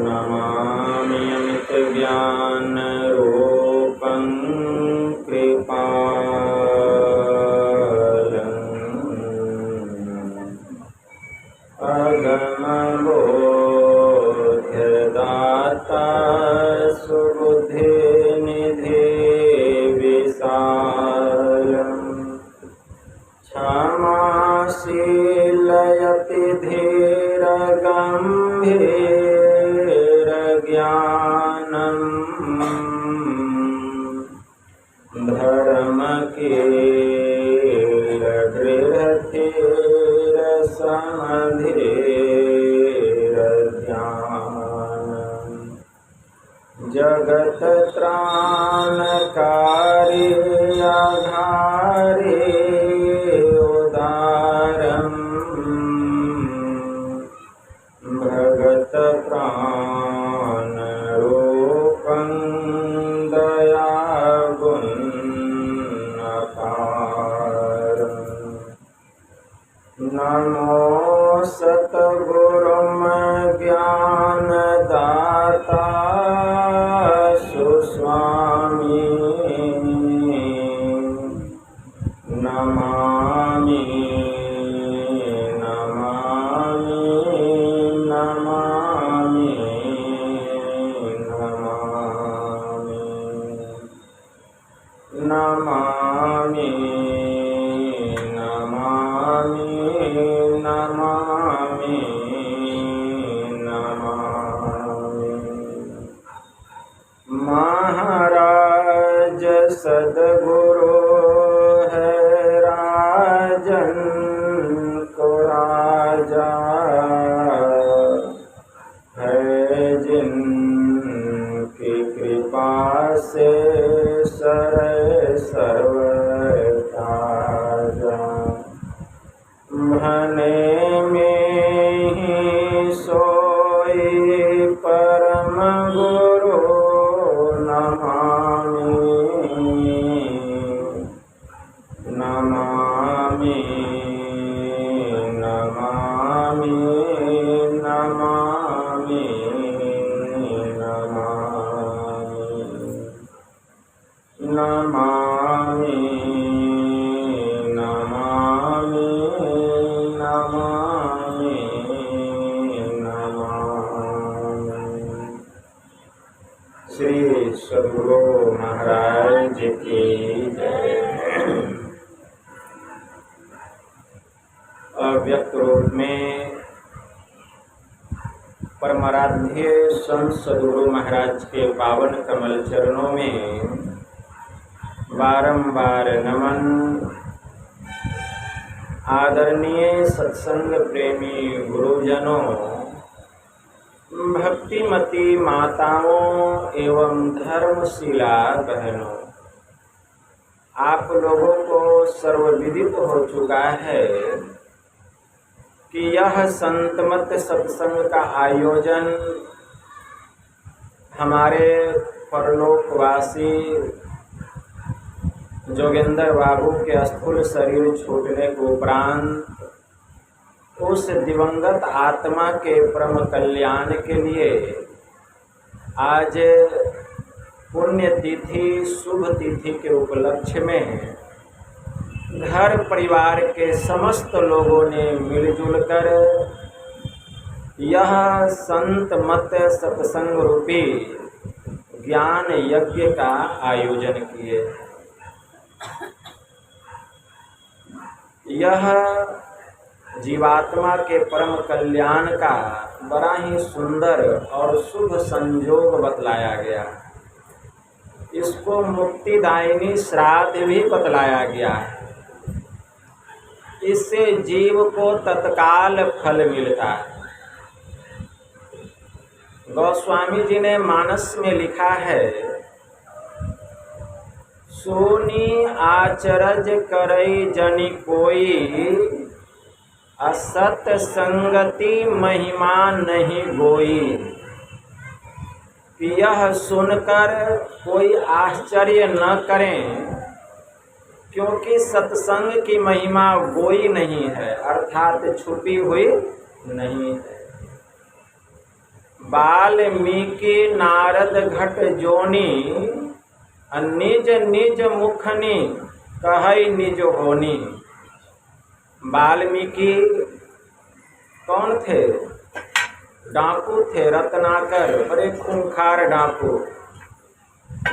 नमामि अमितज्ञानरूपं कृपालम् अगमबोध्यदाता सुबुद्धिनिधि विशालम् क्षमाशीलयति धीरगम्भीरज्ञानम् धर्मकीलगृहधीरसमधीरज्ञानम् जगत्त्राणकारी आधारी उदारम् भगतप्राणरूपं दयागुणकारम् नमो सद्गुरुमज्ञानदाता सुस्वामी नमामि नमामि नमामि नमामि नमामि नमामि नमामि नमामि महाराज सद्गुरु है राजन को राजा है जिनकी कृपा से सर्व ताजा भने में ही सोई परम गुरु नमामि नमामि नमामि नमामि नमामि नमामि नमामि नमामि। श्री सद्गुरु महाराज की जय। अव्यक्त रूप में परमाराध्य संत सद्गुरु महाराज के पावन कमल चरणों में बारंबार नमन। आदरणीय सत्संग प्रेमी गुरुजनों, भक्तिमती माताओं एवं धर्मशिला बहनों, आप लोगों को सर्वविदित हो चुका है कि यह संतमत सत्संग का आयोजन हमारे परलोकवासी जोगेंद्र बाबू के स्थूल शरीर छूटने के उपरांत उस दिवंगत आत्मा के परम कल्याण के लिए आज पुण्यतिथि शुभ तिथि के उपलक्ष्य में घर परिवार के समस्त लोगों ने मिलजुल कर यह संत मत सत्संग रूपी ज्ञान यज्ञ का आयोजन किए। यह जीवात्मा के परम कल्याण का बड़ा ही सुंदर और शुभ संयोग बतलाया गया। इसको मुक्तिदायिनी श्राद्ध भी बतलाया गया है। इससे जीव को तत्काल फल मिलता है। गोस्वामी जी ने मानस में लिखा है, सोनी आचरज करई जनि कोई, असत संगति महिमा नहीं गोई। कि यह सुनकर कोई आश्चर्य न करें, क्योंकि सत्संग की महिमा गोई नहीं है, अर्थात छुपी हुई नहीं है। वाल्मीकि नारद घट जोनी, निज निज मुखनी कहई निज होनी। वाल्मीकि कौन थे? डाकू थे, रत्नाकर, बड़े खूंखार डाकू।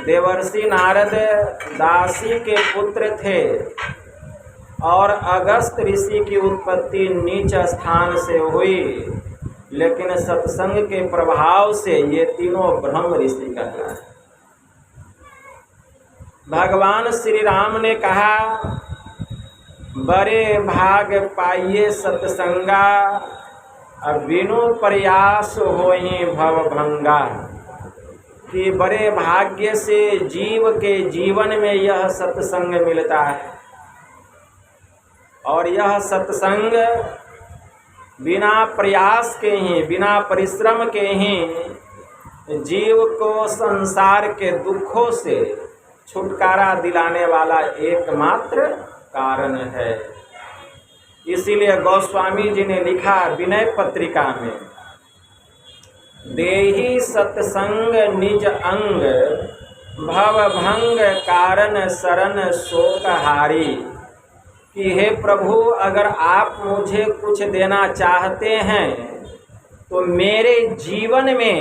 देवर्षि नारद दासी के पुत्र थे और अगस्त ऋषि की उत्पत्ति नीच स्थान से हुई, लेकिन सत्संग के प्रभाव से ये तीनों ब्रह्म ऋषि कहलाए। भगवान श्री राम ने कहा, बड़े भाग पाइए सत्संगा, बिनु प्रयास होहि भवभंगा। कि बड़े भाग्य से जीव के जीवन में यह सत्संग मिलता है, और यह सत्संग बिना प्रयास के ही, बिना परिश्रम के ही जीव को संसार के दुखों से छुटकारा दिलाने वाला एकमात्र कारण है। इसीलिए गोस्वामी जी ने लिखा विनय पत्रिका में, देहि सत्संग निज अंग, भवभंग कारण शरण शोकहारी। कि हे प्रभु, अगर आप मुझे कुछ देना चाहते हैं तो मेरे जीवन में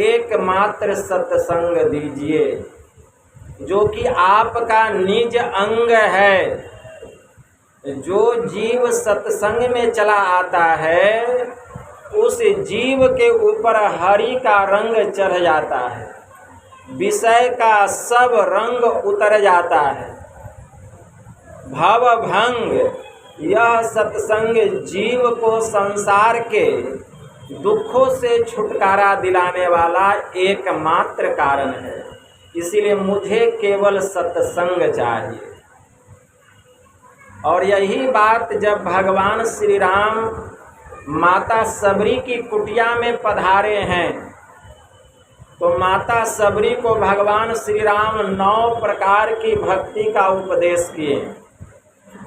एकमात्र सत्संग दीजिए, जो कि आपका निज अंग है। जो जीव सत्संग में चला आता है, उस जीव के ऊपर हरि का रंग चढ़ जाता है, विषय का सब रंग उतर जाता है। भवभंग, यह सत्संग जीव को संसार के दुखों से छुटकारा दिलाने वाला एकमात्र कारण है। इसीलिए मुझे केवल सत्संग चाहिए। और यही बात जब भगवान श्री राम माता सबरी की कुटिया में पधारे हैं, तो माता सबरी को भगवान श्री राम 9 प्रकार की भक्ति का उपदेश किए,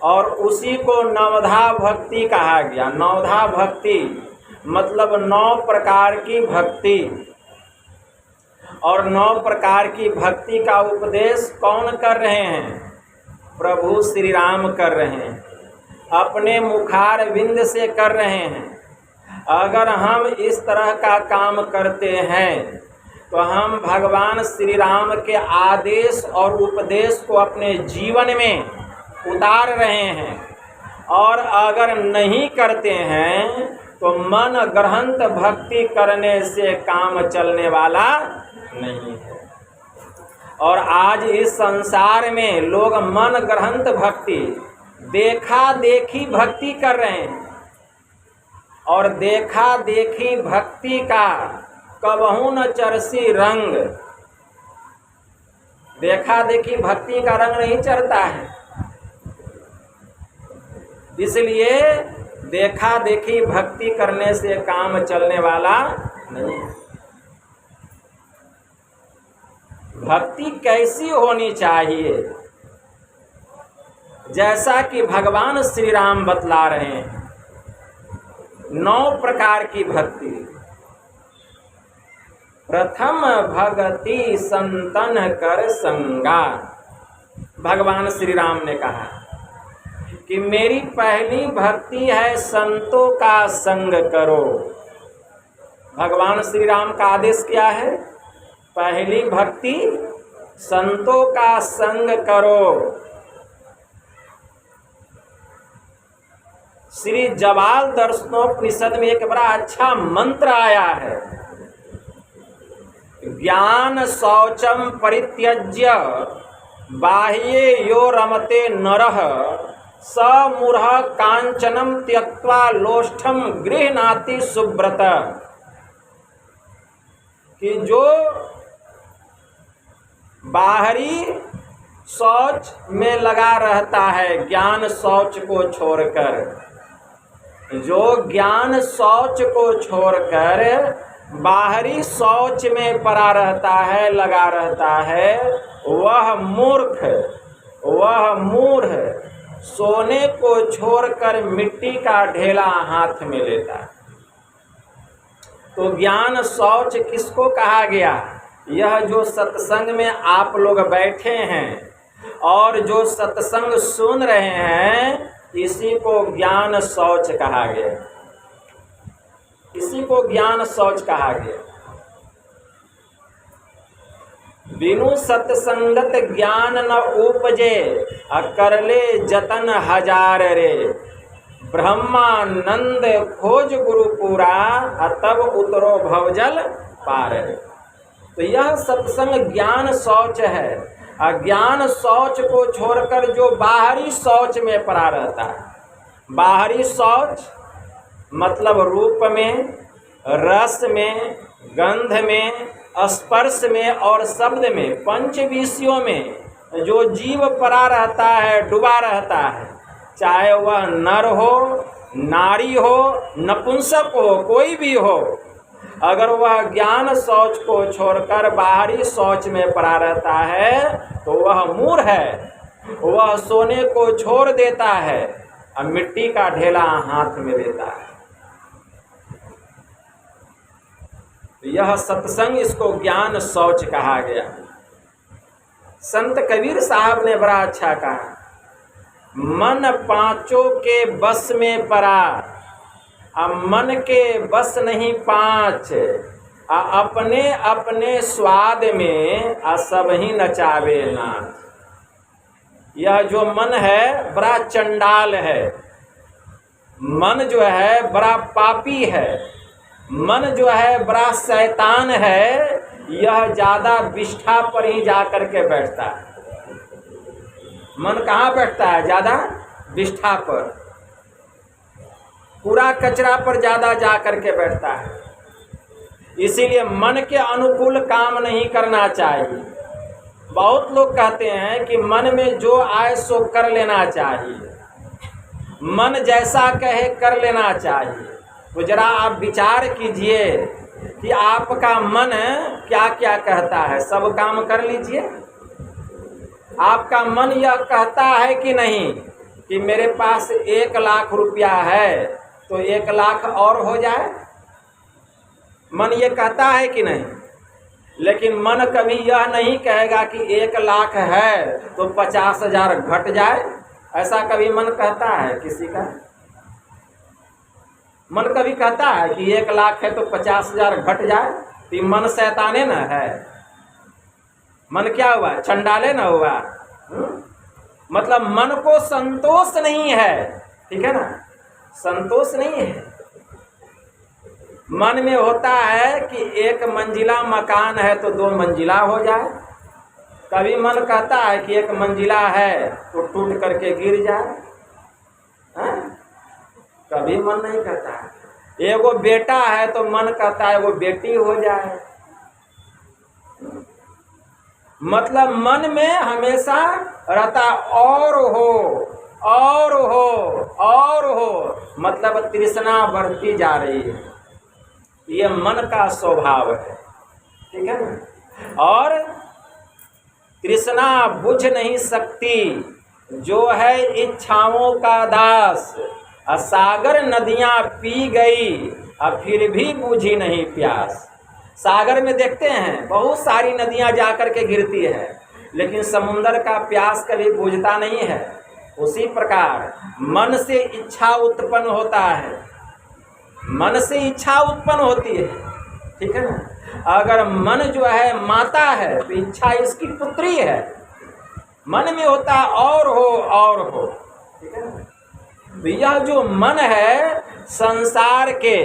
और उसी को नवधा भक्ति कहा गया। नवधा भक्ति मतलब 9 प्रकार की भक्ति। और 9 प्रकार की भक्ति का उपदेश कौन कर रहे हैं? प्रभु श्री राम कर रहे हैं, अपने मुखार विंद से कर रहे हैं। अगर हम इस तरह का काम करते हैं तो हम भगवान श्री राम के आदेश और उपदेश को अपने जीवन में उतार रहे हैं। और अगर नहीं करते हैं तो मन ग्रंथ भक्ति करने से काम चलने वाला नहीं है। और आज इस संसार में लोग मन ग्रंथ भक्ति, देखा देखी भक्ति कर रहे हैं, और देखा देखी भक्ति का कबहू न चरसी रंग। देखा देखी भक्ति का रंग नहीं चढ़ता है, इसलिए देखा देखी भक्ति करने से काम चलने वाला नहीं है। भक्ति कैसी होनी चाहिए? जैसा कि भगवान श्री राम बतला रहे हैं, 9 प्रकार की भक्ति। प्रथम भगति संतन कर संगा। भगवान श्री राम ने कहा कि मेरी पहली भक्ति है संतों का संग करो। भगवान श्री राम का आदेश क्या है? पहली भक्ति संतों का संग करो। श्री जवाल दर्शनोपनिषद में एक बड़ा अच्छा मंत्र आया है, ज्ञान शौचम परित्यज्य बाह्ये यो रमते नरः स मूढ़ कांचनम त्यक्त्वा लोष्ठम गृह्णाति सुब्रत। कि जो बाहरी शौच में लगा रहता है, ज्ञान शौच को छोड़कर, जो ज्ञान शौच को छोड़कर बाहरी शौच में पड़ा रहता है, लगा रहता है, वह मूर्ख, वह मूढ़ सोने को छोड़कर मिट्टी का ढेला हाथ में लेता है। तो ज्ञान शौच किसको कहा गया? यह जो सत्संग में आप लोग बैठे हैं और जो सत्संग सुन रहे हैं, इसी को ज्ञान शौच कहा गया। इसी को ज्ञान शौच कहा गया। बिनु सत्संगत ज्ञान न उपजे, करले जतन हजार रे। ब्रह्मानंद खोज गुरुपुरा, तब उतरो भवजल पार। तो यह सत्संग ज्ञान शौच है। अज्ञान शौच को छोड़कर जो बाहरी शौच में पड़ा रहता है, बाहरी शौच मतलब रूप में, रस में, गंध में, स्पर्श में और शब्द में, पंच विषयों में जो जीव पड़ा रहता है, डूबा रहता है, चाहे वह नर हो, नारी हो, नपुंसक हो, कोई भी हो, अगर वह ज्ञान शौच को छोड़कर बाहरी शौच में पड़ा रहता है तो वह मूढ़ है। वह सोने को छोड़ देता है और मिट्टी का ढेला हाथ में लेता है। यह सत्संग, इसको ज्ञान शौच कहा गया। संत कबीर साहब ने बड़ा अच्छा कहा, मन पांचों के बस में पड़ा, मन के बस नहीं पांच, अपने अपने स्वाद में सब ही नचावे नाच। यह जो मन है बड़ा चंडाल है, मन जो है बड़ा पापी है, मन जो है बड़ा शैतान है। यह ज़्यादा विष्ठा पर ही जा कर के बैठता है। मन कहाँ बैठता है? ज़्यादा विष्ठा पर, पूरा कचरा पर ज़्यादा जा कर के बैठता है। इसीलिए मन के अनुकूल काम नहीं करना चाहिए। बहुत लोग कहते हैं कि मन में जो आए सो कर लेना चाहिए, मन जैसा कहे कर लेना चाहिए। तो जरा आप विचार कीजिए कि आपका मन क्या क्या कहता है, सब काम कर लीजिए। आपका मन यह कहता है कि नहीं कि मेरे पास 1 लाख रुपया है तो 1 लाख और हो जाए? मन ये कहता है कि नहीं? लेकिन मन कभी यह नहीं कहेगा कि 1 लाख है तो 50,000 घट जाए। ऐसा कभी मन कहता है किसी का? मन कभी कहता है कि 1 लाख है तो 50,000 घट जाए? तो मन शैताने न है। मन क्या हुआ? चंडाले न हुआ। मतलब मन को संतोष नहीं है, ठीक है ना? संतोष नहीं है। मन में होता है कि 1 मंजिला मकान है तो 2 मंजिला हो जाए। कभी मन कहता है कि 1 मंजिला है तो टूट करके गिर जाए। कभी मन नहीं कहता है। एगो बेटा है तो मन कहता है वो बेटी हो जाए। मतलब मन में हमेशा रहता और हो और हो और हो, मतलब तृष्णा बढ़ती जा रही है। ये मन का स्वभाव है, ठीक है ना? और तृष्णा बुझ नहीं सकती, जो है इच्छाओं का दास। सागर नदियाँ पी गई फिर भी बुझी नहीं प्यास। सागर में देखते हैं बहुत सारी नदियाँ जाकर के गिरती है, लेकिन समुंदर का प्यास कभी बुझता नहीं है। उसी प्रकार मन से इच्छा उत्पन्न होता है, मन से इच्छा उत्पन्न होती है, ठीक है ना? अगर मन जो है माता है तो इच्छा इसकी पुत्री है। मन में होता है और हो, ठीक है ना? तो यह जो मन है संसार के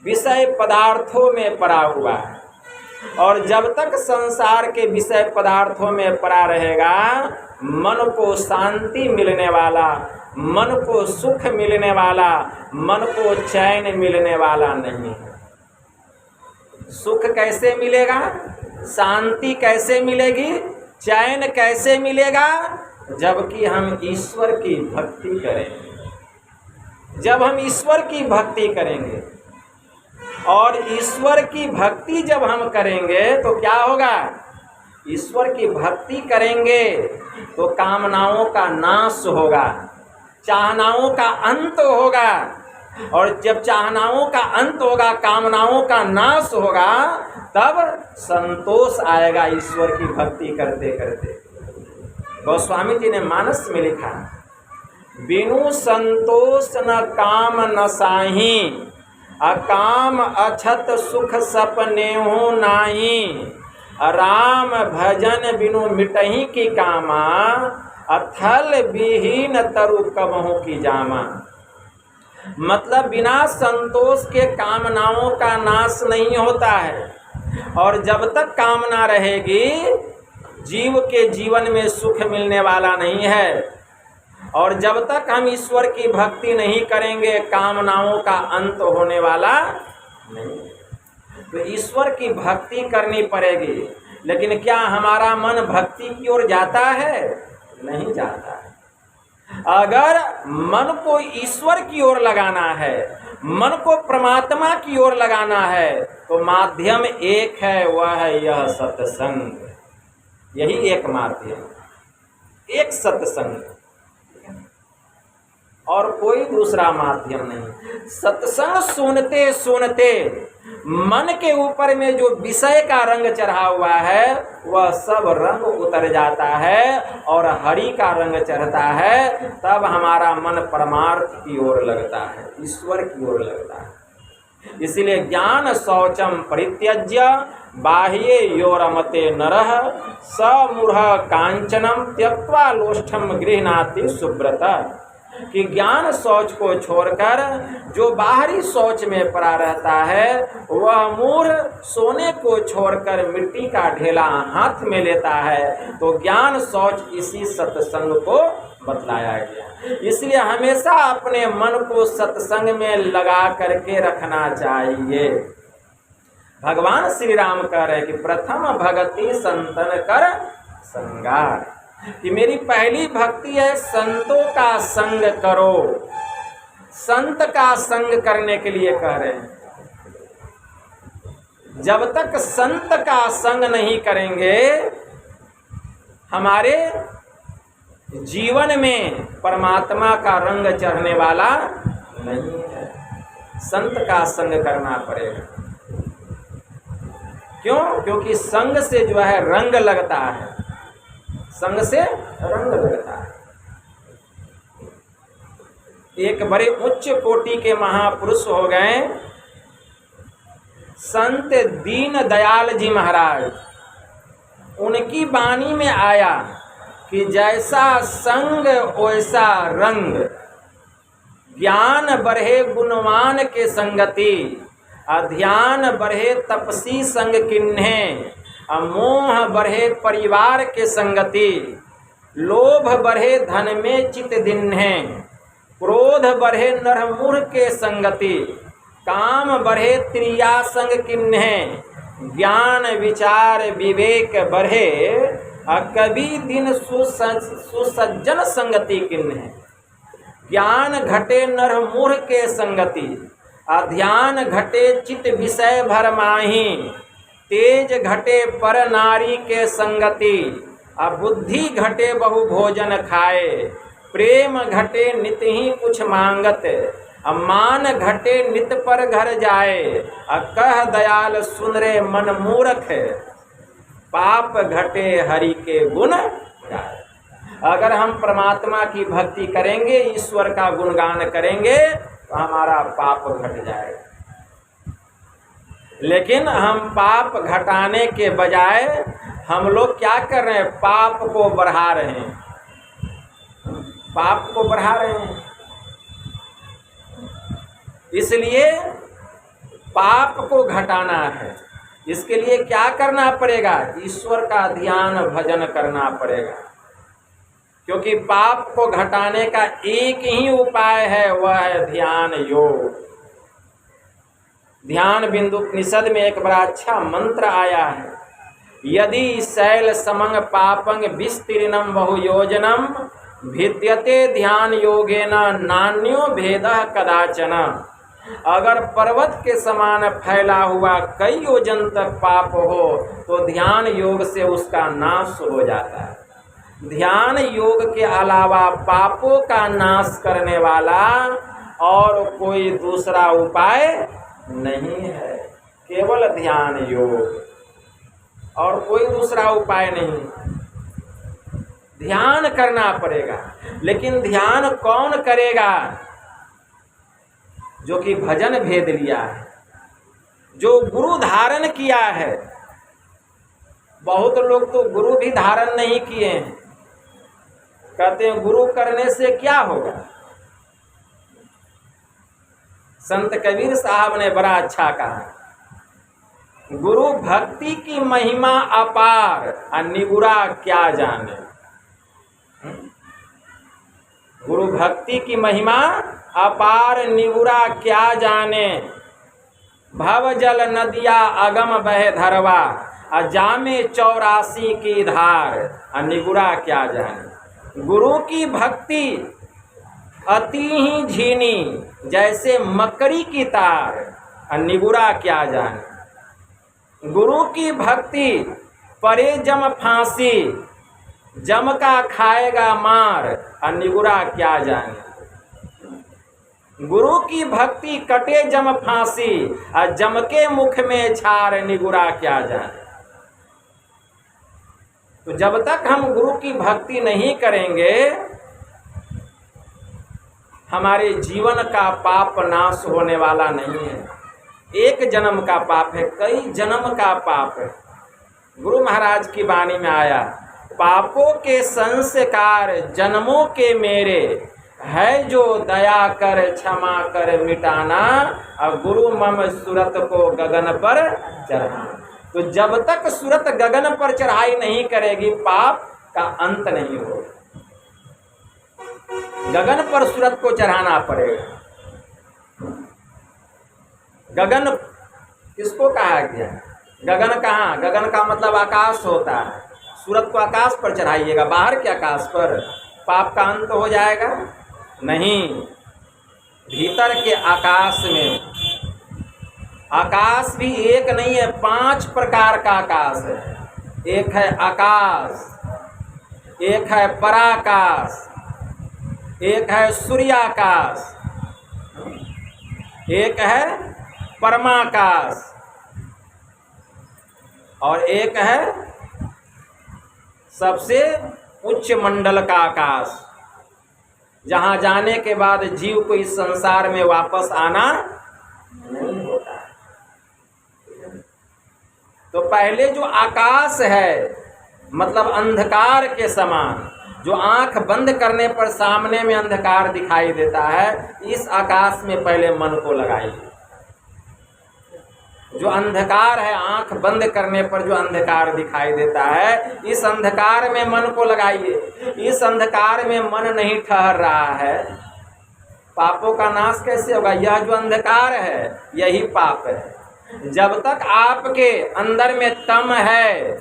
विषय पदार्थों में पड़ा हुआ है, और जब तक संसार के विषय पदार्थों में पड़ा रहेगा, मन को शांति मिलने वाला, मन को सुख मिलने वाला, मन को चैन मिलने वाला नहीं है। सुख कैसे मिलेगा? शांति कैसे मिलेगी? चैन कैसे मिलेगा? जबकि हम ईश्वर की भक्ति करेंगे। जब हम ईश्वर की भक्ति करेंगे, और ईश्वर की भक्ति जब हम करेंगे तो क्या होगा? ईश्वर की भक्ति करेंगे तो कामनाओं का नाश होगा, चाहनाओं का अंत होगा, और जब चाहनाओं का अंत होगा, कामनाओं का नाश होगा, तब संतोष आएगा ईश्वर की भक्ति करते करते। गोस्वामी जी ने मानस में लिखा, बिनु संतोष न काम न साही, अकाम अछत सुख सपने हो नाही, राम भजन बिनु मिटही की कामा, अथल विहीन तरु कबहू की जामा। मतलब बिना संतोष के कामनाओं का नाश नहीं होता है, और जब तक कामना रहेगी जीव के जीवन में सुख मिलने वाला नहीं है, और जब तक हम ईश्वर की भक्ति नहीं करेंगे कामनाओं का अंत होने वाला नहीं। तो ईश्वर की भक्ति करनी पड़ेगी, लेकिन क्या हमारा मन भक्ति की ओर जाता है? नहीं जाता है। अगर मन को ईश्वर की ओर लगाना है, मन को परमात्मा की ओर लगाना है, तो माध्यम एक है, वह है यह सत्संग। यही एक माध्यम, एक सत्संग, और कोई दूसरा माध्यम नहीं। सत्संग सुनते सुनते मन के ऊपर में जो विषय का रंग चढ़ा हुआ है वह सब रंग उतर जाता है और हरि का रंग चढ़ता है, तब हमारा मन परमार्थ की ओर लगता है, ईश्वर की ओर लगता है। इसलिए ज्ञान शौचम परित्यज्य बाह्ये यो रमते नरः, स मूढ़ कांचनम त्यक्त्वा लोष्ठम गृह्णाति सुब्रत। कि ज्ञान शौच को छोड़कर जो बाहरी शौच में पड़ा रहता है, वह मूढ़ सोने को छोड़कर मिट्टी का ढेला हाथ में लेता है। तो ज्ञान शौच इसी सत्संग को बतलाया गया। इसलिए हमेशा अपने मन को सत्संग में लगा करके रखना चाहिए। भगवान श्री राम कह रहे हैं कि प्रथम भगति संतन कर संगार, कि मेरी पहली भक्ति है संतों का संग करो। संत का संग करने के लिए कह रहे हैं। जब तक संत का संग नहीं करेंगे हमारे जीवन में परमात्मा का रंग चढ़ने वाला नहीं है। संत का संग करना पड़ेगा। क्यों? क्योंकि संग से जो है रंग लगता है, संग से रंग लगता है। एक बड़े उच्च कोटि के महापुरुष हो गए संत दीन दयाल जी महाराज। उनकी वाणी में आया कि जैसा संग वैसा रंग, ज्ञान बढ़े गुणवान के संगति, अध्यान बढ़े तपसी संग किन्हे, मोह बढ़े परिवार के संगति, लोभ बढ़े धन में चित दिन्हे, क्रोध बढ़े नरमूढ़ के संगति, काम बढ़े त्रिया संग किन्हे, ज्ञान विचार विवेक बढ़े, कभी दिन सुसज्जन संगति किन्हे। ज्ञान घटे नरमूढ़ के संगति, अध्यान घटे चित विषय भर माही, तेज घटे पर नारी के संगति, बुद्धि घटे बहु भोजन खाए, प्रेम घटे नित ही कुछ मांगत, मान घटे नित पर घर जाए, कह दयाल सुन रे मन मूर्ख, पाप घटे हरि के गुण गाए। अगर हम परमात्मा की भक्ति करेंगे, ईश्वर का गुणगान करेंगे, तो हमारा पाप घट जाएगा। लेकिन हम पाप घटाने के बजाय हम लोग क्या कर रहे हैं? पाप को बढ़ा रहे हैं, पाप को बढ़ा रहे हैं। इसलिए पाप को घटाना है, इसके लिए क्या करना पड़ेगा? ईश्वर का ध्यान भजन करना पड़ेगा। क्योंकि पाप को घटाने का एक ही उपाय है, वह है ध्यान योग। ध्यान बिंदु उपनिषद में एक बड़ा अच्छा मंत्र आया है, यदि शैल समंग पापंग विस्तीर्णम बहुयोजनम भिद्यते ध्यान योगेन नान्यो भेदः कदाचन। अगर पर्वत के समान फैला हुआ कई योजन तक पाप हो तो ध्यान योग से उसका नाश हो जाता है। ध्यान योग के अलावा पापों का नाश करने वाला और कोई दूसरा उपाय नहीं है, केवल ध्यान योग और कोई दूसरा उपाय नहीं। ध्यान करना पड़ेगा, लेकिन ध्यान कौन करेगा? जो कि भजन भेद लिया है, जो गुरु धारण किया है। बहुत लोग तो गुरु भी धारण नहीं किए हैं, कहते हैं गुरु करने से क्या होगा। संत कबीर साहब ने बड़ा अच्छा कहा, गुरु भक्ति की महिमा अपार और निगुरा क्या जाने। गुरु भक्ति की महिमा अपार निगुरा क्या जाने। भव जल नदिया अगम बहे धरवा जामे 84 की धार निगुरा क्या जाने। गुरु की भक्ति अति ही झीनी जैसे मकड़ी की तार निगुरा क्या जाने। गुरु की भक्ति परे जम फांसी जम का खाएगा मार निगुरा क्या जाने। गुरु की भक्ति कटे जम फांसी और जम के मुख में छार निगुरा क्या जाने। तो जब तक हम गुरु की भक्ति नहीं करेंगे, हमारे जीवन का पाप नाश होने वाला नहीं है। एक जन्म का पाप है, कई जन्म का पाप है। गुरु महाराज की वाणी में आया, पापों के संस्कार जन्मों के मेरे है जो दया कर क्षमा कर मिटाना और गुरु मम सूरत को गगन पर चढ़ाना। तो जब तक सूरत गगन पर चढ़ाई नहीं करेगी, पाप का अंत नहीं होगा। गगन पर सूरत को चढ़ाना पड़ेगा। गगन किसको कहा गया? गगन कहाँ? गगन का मतलब आकाश होता है। सूरत को आकाश पर चढ़ाइएगा, बाहर के आकाश पर, पाप का अंत हो जाएगा? नहीं, भीतर के आकाश में। आकाश भी एक नहीं है, 5 प्रकार का आकाश है। एक है आकाश, एक है पराकाश, एक है सूर्याकाश, एक है परमाकाश और एक है सबसे उच्च मंडल का आकाश, जहां जाने के बाद जीव को इस संसार में वापस आना नहीं होता। तो पहले जो आकाश है, मतलब अंधकार के समान, जो आंख बंद करने पर सामने में अंधकार दिखाई देता है, इस आकाश में पहले मन को लगाइए। जो अंधकार है, आंख बंद करने पर जो अंधकार दिखाई देता है, इस अंधकार में मन को लगाइए। इस अंधकार में मन नहीं ठहर रहा है, पापों का नाश कैसे होगा? यह जो अंधकार है, यही पाप है। जब तक आपके अंदर में तम है,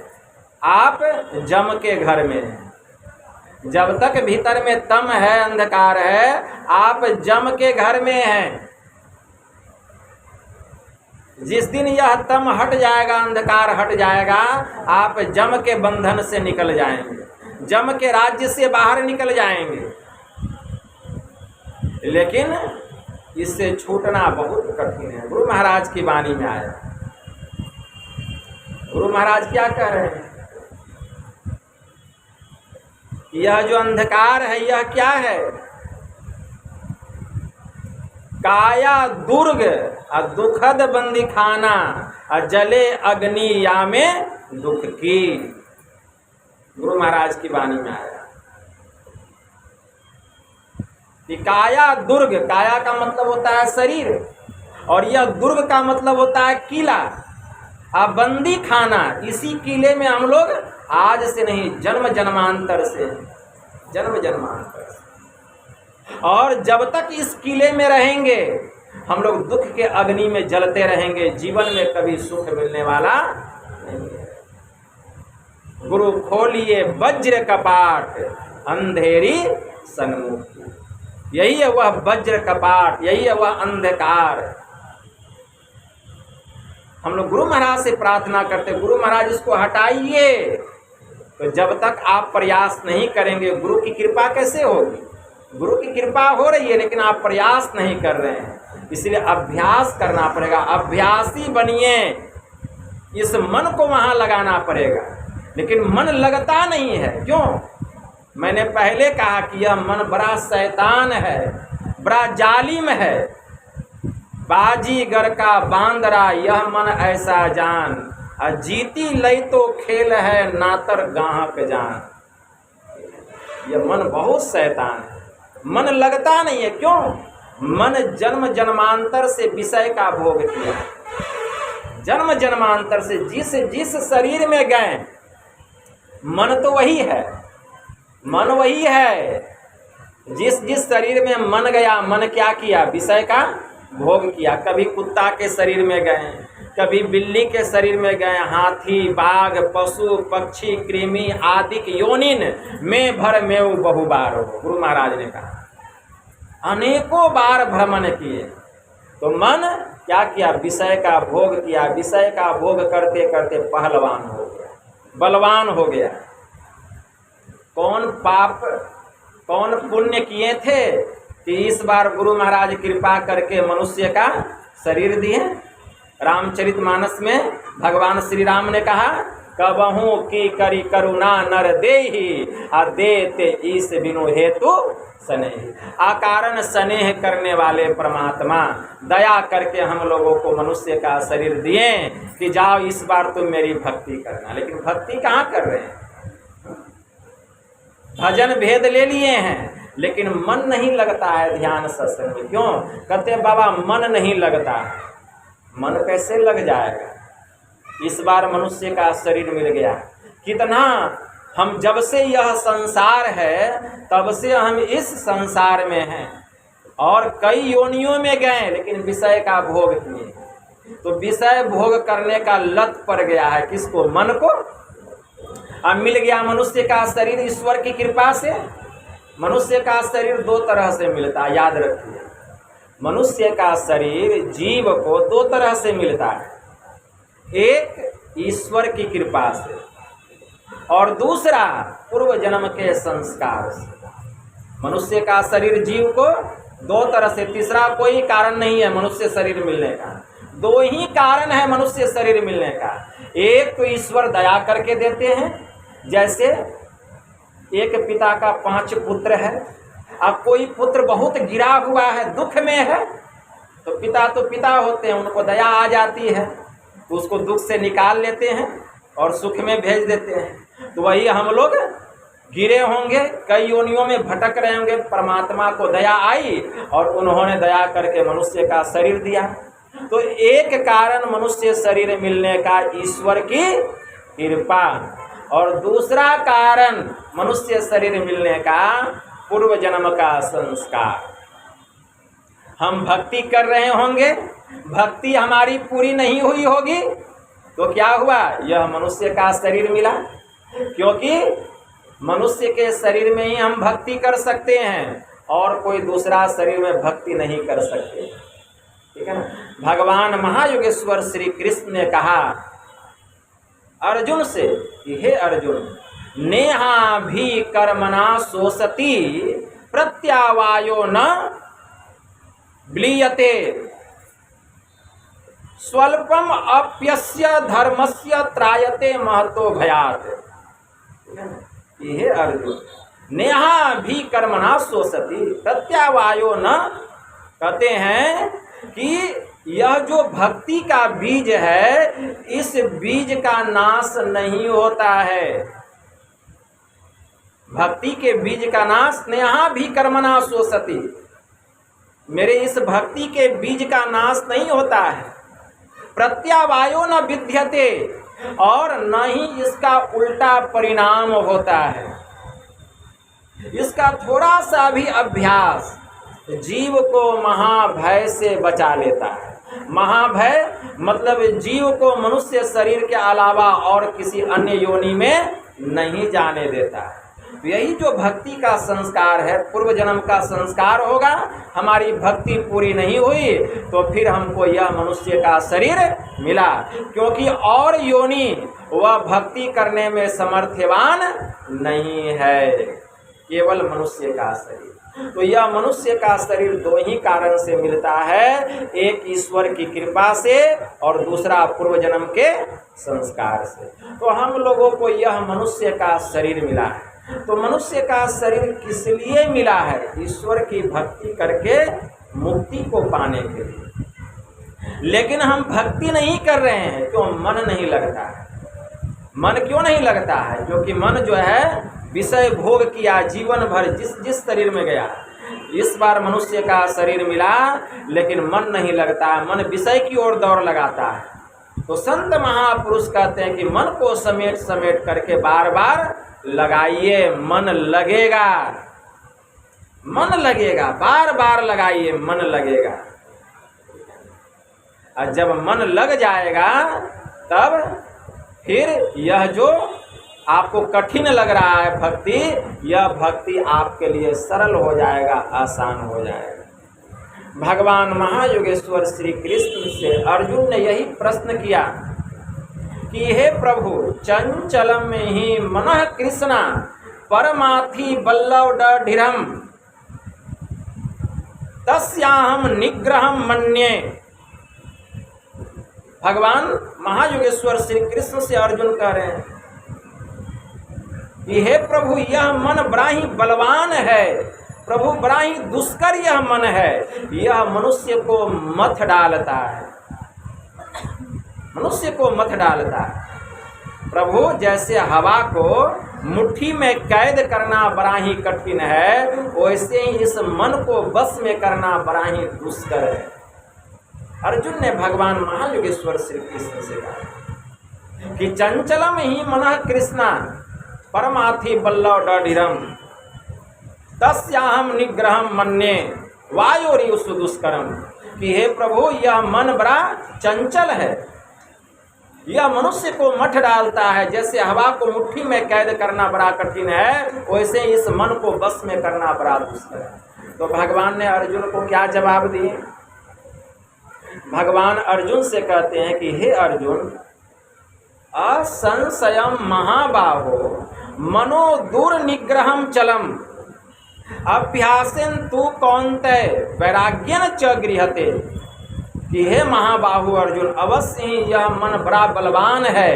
आप जम के घर में हैं। जब तक भीतर में तम है, अंधकार है, आप जम के घर में हैं। जिस दिन यह तम हट जाएगा, अंधकार हट जाएगा, आप जम के बंधन से निकल जाएंगे, जम के राज्य से बाहर निकल जाएंगे। लेकिन इससे छूटना बहुत कठिन है। गुरु महाराज की वाणी में आया, गुरु महाराज क्या कह रहे हैं? यह जो अंधकार है, यह क्या है? काया दुर्ग और दुखद बंदी खाना और जले अग्नि या में दुख की। गुरु महाराज की वाणी में आया कि काया दुर्ग, काया का मतलब होता है शरीर, और यह दुर्ग का मतलब होता है किला। अब बंदी खाना, इसी किले में हम लोग आज से नहीं, जन्म जन्मांतर से, जन्म जन्मांतर से। और जब तक इस किले में रहेंगे, हम लोग दुख के अग्नि में जलते रहेंगे, जीवन में कभी सुख मिलने वाला नहीं है। गुरु खोलिए वज्र कपाट, अंधेरी सन्मुख। यही है वह वज्र कपाट, यही है वह अंधकार। हम लोग गुरु महाराज से प्रार्थना करते, गुरु महाराज इसको हटाइए। तो जब तक आप प्रयास नहीं करेंगे, गुरु की कृपा कैसे होगी? गुरु की कृपा हो रही है लेकिन आप प्रयास नहीं कर रहे हैं, इसलिए अभ्यास करना पड़ेगा। अभ्यासी बनिए, इस मन को वहाँ लगाना पड़ेगा। लेकिन मन लगता नहीं है, क्यों? मैंने पहले कहा कि यह मन बड़ा शैतान है, बड़ा जालिम है। बाजीगर का बांदरा यह मन ऐसा जान, जीती लई तो खेल है नातर गाहक जान। यह मन बहुत शैतान है, मन लगता नहीं है, क्यों? मन जन्म जन्मांतर से विषय का भोग किया, जन्म जन्मांतर से जिस जिस शरीर में गए, मन तो वही है, मन वही है। जिस जिस शरीर में मन गया, मन क्या किया? विषय का भोग किया। कभी कुत्ता के शरीर में गए, कभी बिल्ली के शरीर में गए, हाथी, बाघ, पशु, पक्षी, कृमि आदि योनिन में भर में बहुबार हो। गुरु महाराज ने कहा अनेकों बार भ्रमण किए, तो मन क्या किया? विषय का भोग किया। विषय का भोग करते करते पहलवान हो गया, बलवान हो गया। कौन पाप कौन पुण्य किए थे कि इस बार गुरु महाराज कृपा करके मनुष्य का शरीर दिए? रामचरितमानस में भगवान श्री राम ने कहा कबहू की करी करुणा नर देहि, आ देते ईस बिनु हेतु स्नेह। आकारण स्नेह करने वाले परमात्मा दया करके हम लोगों को मनुष्य का शरीर दिए कि जाओ इस बार तुम मेरी भक्ति करना। लेकिन भक्ति कहाँ कर रहे हैं? भजन भेद ले लिए हैं, लेकिन मन नहीं लगता है ध्यान सत्संग में। क्यों? कहते बाबा मन नहीं लगता। मन कैसे लग जाएगा? इस बार मनुष्य का शरीर मिल गया। कितना हम जब से यह संसार है तब से हम इस संसार में हैं और कई योनियों में गए, लेकिन विषय का भोग किए। तो विषय भोग करने का लत पड़ गया है किसको? मन को। अब मिल गया मनुष्य का शरीर ईश्वर की कृपा से। मनुष्य का शरीर दो तरह से मिलता है, याद रखिए। मनुष्य का शरीर जीव को दो तरह से मिलता है, एक ईश्वर की कृपा से और दूसरा पूर्व जन्म के संस्कार से। मनुष्य का शरीर जीव को दो तरह से, तीसरा कोई कारण नहीं है मनुष्य शरीर मिलने का। दो ही कारण है मनुष्य शरीर मिलने का। एक तो ईश्वर दया करके देते हैं, जैसे एक पिता का 5 पुत्र है, अब कोई पुत्र बहुत गिरा हुआ है, दुख में है, तो पिता होते हैं, उनको दया आ जाती है तो उसको दुख से निकाल लेते हैं और सुख में भेज देते हैं। तो वही हम लोग गिरे होंगे, कई योनियों में भटक रहे होंगे, परमात्मा को दया आई और उन्होंने दया करके मनुष्य का शरीर दिया। तो एक कारण मनुष्य शरीर मिलने का ईश्वर की कृपा, और दूसरा कारण मनुष्य शरीर मिलने का पूर्व जन्म का संस्कार। हम भक्ति कर रहे होंगे, भक्ति हमारी पूरी नहीं हुई होगी, तो क्या हुआ? यह मनुष्य का शरीर मिला। क्योंकि मनुष्य के शरीर में ही हम भक्ति कर सकते हैं और कोई दूसरा शरीर में भक्ति नहीं कर सकते। ठीक है ना? भगवान महायोगेश्वर श्री कृष्ण ने कहा अर्जुन से कि हे अर्जुन, नेहा भी कर्मणा शोषति प्रत्यावायो न ब्लीयते, स्वल्पम अप्यस्य धर्मस्य त्रायते महतो भयात्। हे अर्जुन, नेहा भी कर्मणा शोषति प्रत्यावायो न, कहते हैं कि यह जो भक्ति का बीज है, इस बीज का नाश नहीं होता है। भक्ति के बीज का नाश नेहा भी कर्मणा शोषति, मेरे इस भक्ति के बीज का नाश नहीं होता है। प्रत्यावायो न विद्यते, और न ही इसका उल्टा परिणाम होता है। इसका थोड़ा सा भी अभ्यास जीव को महाभय से बचा लेता है। महाभय मतलब जीव को मनुष्य शरीर के अलावा और किसी अन्य योनि में नहीं जाने देता है। तो यही जो भक्ति का संस्कार है, पूर्व जन्म का संस्कार होगा। हमारी भक्ति पूरी नहीं हुई तो फिर हमको यह मनुष्य का शरीर मिला, क्योंकि और योनि वह भक्ति करने में समर्थवान नहीं है, केवल मनुष्य का शरीर। तो यह मनुष्य का शरीर दो ही कारण से मिलता है, एक ईश्वर की कृपा से और दूसरा पूर्व जन्म के संस्कार से। तो हम लोगों को यह मनुष्य का शरीर मिला है। तो मनुष्य का शरीर किस लिए मिला है? ईश्वर की भक्ति करके मुक्ति को पाने के लिए। लेकिन हम भक्ति नहीं कर रहे हैं, क्यों? मन नहीं लगता है। मन क्यों नहीं लगता है? क्योंकि मन जो है विषय भोग किया जीवन भर, जिस शरीर में गया। इस बार मनुष्य का शरीर मिला लेकिन मन नहीं लगता, मन विषय की ओर दौड़ लगाता है। तो संत महापुरुष कहते हैं कि मन को समेट समेट करके बार बार लगाइए, मन लगेगा, मन लगेगा, बार बार लगाइए, मन लगेगा। और जब मन लग जाएगा तब फिर यह जो आपको कठिन लग रहा है भक्ति, यह भक्ति आपके लिए सरल हो जाएगा, आसान हो जाएगा। भगवान महायोगेश्वर श्री कृष्ण से अर्जुन ने यही प्रश्न किया कि हे प्रभु, चंचलम में ही मनः कृष्णा परमाथि बल्लव ढिरम तस्याहम निग्रहम मन्ये। भगवान महायोगेश्वर श्री कृष्ण से अर्जुन कह रहे हैं कि हे प्रभु, यह मन बड़ा ही बलवान है, प्रभु बड़ा ही दुष्कर यह मन है, यह मनुष्य को मथ डालता है, मनुष्य को मथ डालता है। प्रभु, जैसे हवा को मुट्ठी में कैद करना बड़ा ही कठिन है, वैसे ही इस मन को बस में करना बड़ा ही दुष्कर है। अर्जुन ने भगवान महायोगेश्वर श्री कृष्ण से कहा कि चंचलम ही मनः कृष्णा परमाथि बल्लव ढिरम तस्याहम निग्रहम मन्ये वायोरी दुष्करम। कि हे प्रभु, यह मन बड़ा चंचल है, यह मनुष्य को मठ डालता है। जैसे हवा को मुट्ठी में कैद करना बड़ा कठिन है, वैसे इस मन को बस में करना बड़ा दुष्कर है। तो भगवान ने अर्जुन को क्या जवाब दिए? भगवान अर्जुन से कहते हैं कि हे अर्जुन, असंशयम महाबाहो मनो दुर्निग्रहम चलम अभ्यासेन तु कौन्तेय वैराग्येन च गृह्यते। कि हे महाबाहु अर्जुन, अवश्य ही यह मन बड़ा बलवान है,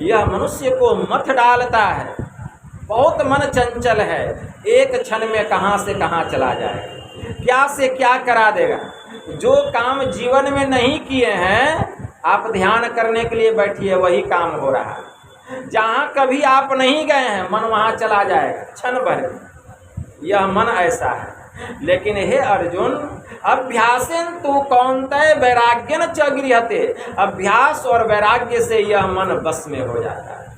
यह मनुष्य को मथ डालता है, बहुत मन चंचल है, एक क्षण में कहाँ से कहाँ चला जाएगा, क्या से क्या करा देगा। जो काम जीवन में नहीं किए हैं, आप ध्यान करने के लिए बैठिए, वही काम हो रहा है। जहाँ कभी आप नहीं गए हैं, मन वहाँ चला जाएगा क्षण भर। यह मन ऐसा है। लेकिन हे अर्जुन, अभ्यासेन तु कौन्तेय वैराग्येन च गृह्यते। अभ्यास और वैराग्य से यह मन बस में हो जाता है।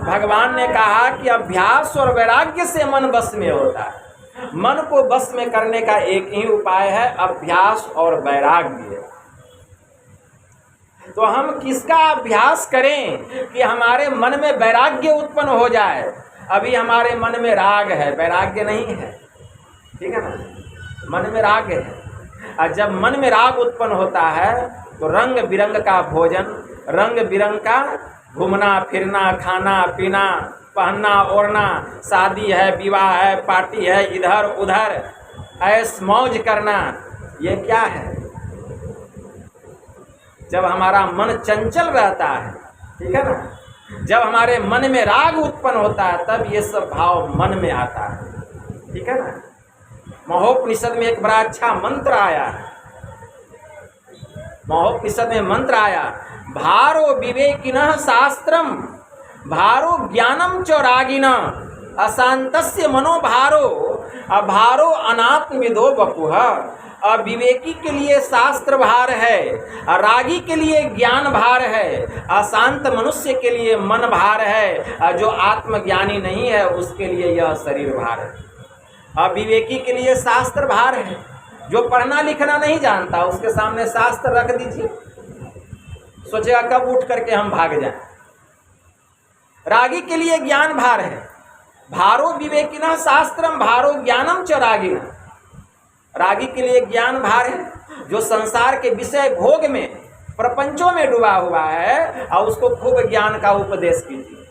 भगवान ने कहा कि अभ्यास और वैराग्य से मन बस में होता है। मन को बस में करने का एक ही उपाय है, अभ्यास और वैराग्य। तो हम किसका अभ्यास करें कि हमारे मन में वैराग्य उत्पन्न हो जाए? अभी हमारे मन में राग है, वैराग्य नहीं है, ठीक है ना? मन में राग है, और जब मन में राग उत्पन्न होता है तो रंग बिरंग का भोजन, रंग बिरंग का घूमना फिरना, खाना पीना, पहनना ओढ़ना, शादी है, विवाह है, पार्टी है, इधर उधर ऐश मौज करना, ये क्या है? जब हमारा मन चंचल रहता है, ठीक है ना, जब हमारे मन में राग उत्पन्न होता है, तब ये सब भाव मन में आता है, ठीक है ना। महोपनिषद में एक बड़ा अच्छा मंत्र आया है। महोपनिषद में मंत्र आया, भारो विवेकिनः शास्त्रम भारो ज्ञानम च रागिनः अशांतस्य मनोभारो अभारो अनात्मविदो वपुः। अविवेकी के लिए शास्त्र भार है, रागी के लिए ज्ञान भार है, अशांत मनुष्य के लिए मन भार है, जो आत्मज्ञानी नहीं है उसके लिए यह शरीर भार है। अविवेकी के लिए शास्त्र भार है, जो पढ़ना लिखना नहीं जानता उसके सामने शास्त्र रख दीजिए, सोचेगा कब उठ करके हम भाग जाएं। रागी के लिए ज्ञान भार है, भारो विवेकिनः शास्त्रम भारो ज्ञानम च रागिनः। रागी के लिए ज्ञान भार है, जो संसार के विषय भोग में प्रपंचों में डूबा हुआ है, और उसको खूब ज्ञान का उपदेश कीजिए,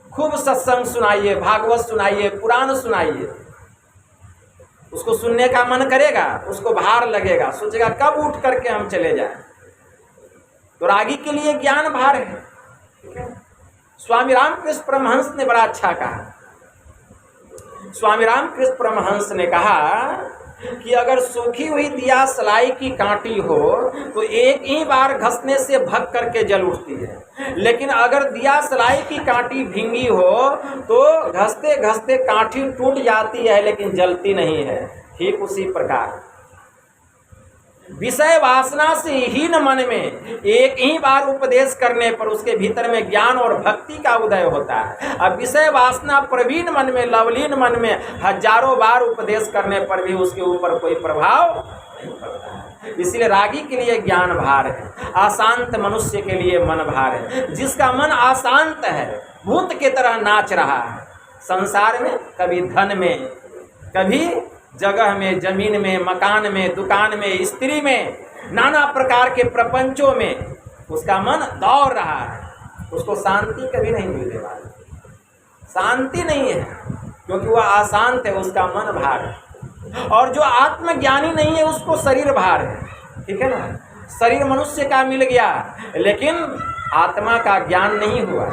खूब सत्संग सुनाइए, भागवत सुनाइए, पुराण सुनाइए, उसको सुनने का मन करेगा, उसको भार लगेगा, सोचेगा कब उठ करके हम चले जाएं। तो रागी के लिए ज्ञान भार है। ठीक है, स्वामी रामकृष्ण परमहंस ने बड़ा अच्छा कहा। स्वामी रामकृष्ण परमहंस ने कहा कि अगर सूखी हुई दिया सलाई की कांटी हो तो एक ही बार घसने से भग करके जल उठती है, लेकिन अगर दिया सलाई की कांटी भींगी हो तो घसते घसते कांटी टूट जाती है लेकिन जलती नहीं है। ठीक उसी प्रकार विषय वासना से हीन मन में एक ही बार उपदेश करने पर उसके भीतर में ज्ञान और भक्ति का उदय होता है। अब विषय वासना प्रवीण मन में, लवलीन मन में हजारों बार उपदेश करने पर भी उसके ऊपर कोई प्रभाव नहीं पड़ता है। इसलिए रागी के लिए ज्ञान भार है, अशांत मनुष्य के लिए मन भार है। जिसका मन अशांत है, भूत की तरह नाच रहा है संसार में, कभी धन में, कभी जगह में, जमीन में, मकान में, दुकान में, स्त्री में, नाना प्रकार के प्रपंचों में उसका मन दौड़ रहा है, उसको शांति कभी नहीं मिलने वाली। शांति नहीं है क्योंकि वह अशांत है, उसका मन भार है। और जो आत्मज्ञानी नहीं है उसको शरीर भार है। ठीक है ना, शरीर मनुष्य का मिल गया लेकिन आत्मा का ज्ञान नहीं हुआ।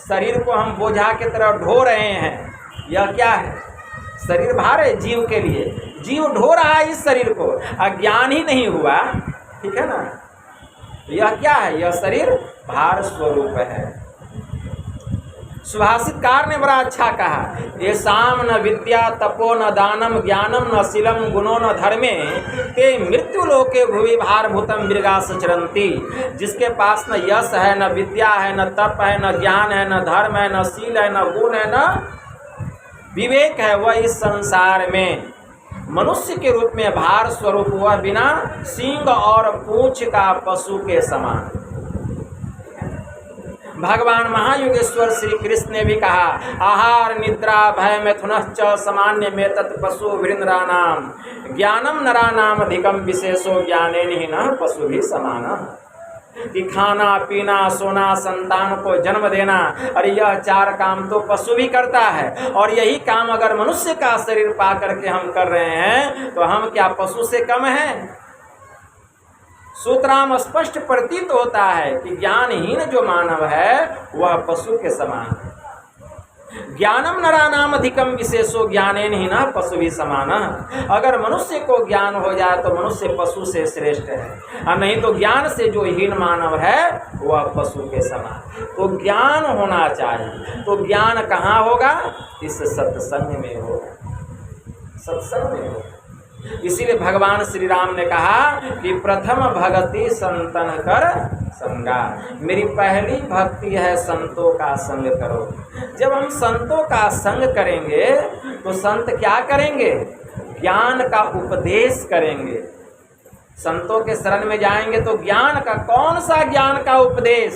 शरीर को हम बोझा की तरह ढो रहे हैं, यह क्या है? शरीर भार है जीव के लिए, जीव ढो रहा है इस शरीर को, अज्ञान ही नहीं हुआ। ठीक है ना, यह क्या है? यह शरीर भार स्वरूप है। सुभाषितकार ने बड़ा अच्छा कहा, ये शाम न विद्या तपो न दानम ज्ञानम न शीलम गुणो न धर्मे ते मृत्यु लोके भुवि भार भूतम मृगा सचरंती। जिसके पास न यश है, न विद्या है, न तप है, न ज्ञान है, न धर्म है, न शील है, न गुण है, न विवेक है, वह इस संसार में मनुष्य के रूप में भार स्वरूप, वह बिना सींग और पूंछ का पशु के समान। भगवान महायुगेश्वर श्री कृष्ण ने भी कहा, आहार निद्रा भय मैथुनश्च सामान्य में तत् पशु वृंद्रानाम ज्ञानम नरानाम अधिकम विशेषो ज्ञानेन ही न पशु भी समान। कि खाना पीना सोना संतान को जन्म देना, अरे यह चार काम तो पशु भी करता है, और यही काम अगर मनुष्य का शरीर पा करके हम कर रहे हैं तो हम क्या पशु से कम हैं? सूत्राम स्पष्ट प्रतीत होता है कि ज्ञानहीन जो मानव है वह पशु के समान है। ज्ञानम नरानाम अधिकम विशेषो ज्ञानेन ही न पशु भी समान। अगर मनुष्य को ज्ञान हो जाए तो मनुष्य पशु से श्रेष्ठ है, और नहीं तो ज्ञान से जो हीन मानव है वह पशु के समान। तो ज्ञान होना चाहिए। तो ज्ञान कहाँ होगा? इस सत्संग में होगा, सत्संग में होगा। इसीलिए भगवान श्री राम ने कहा कि प्रथम भगति संतन कर संगा, मेरी पहली भक्ति है संतों का संग करो। जब हम संतों का संग करेंगे तो संत क्या करेंगे? ज्ञान का उपदेश करेंगे। संतों के शरण में जाएंगे तो ज्ञान का, कौन सा ज्ञान का उपदेश?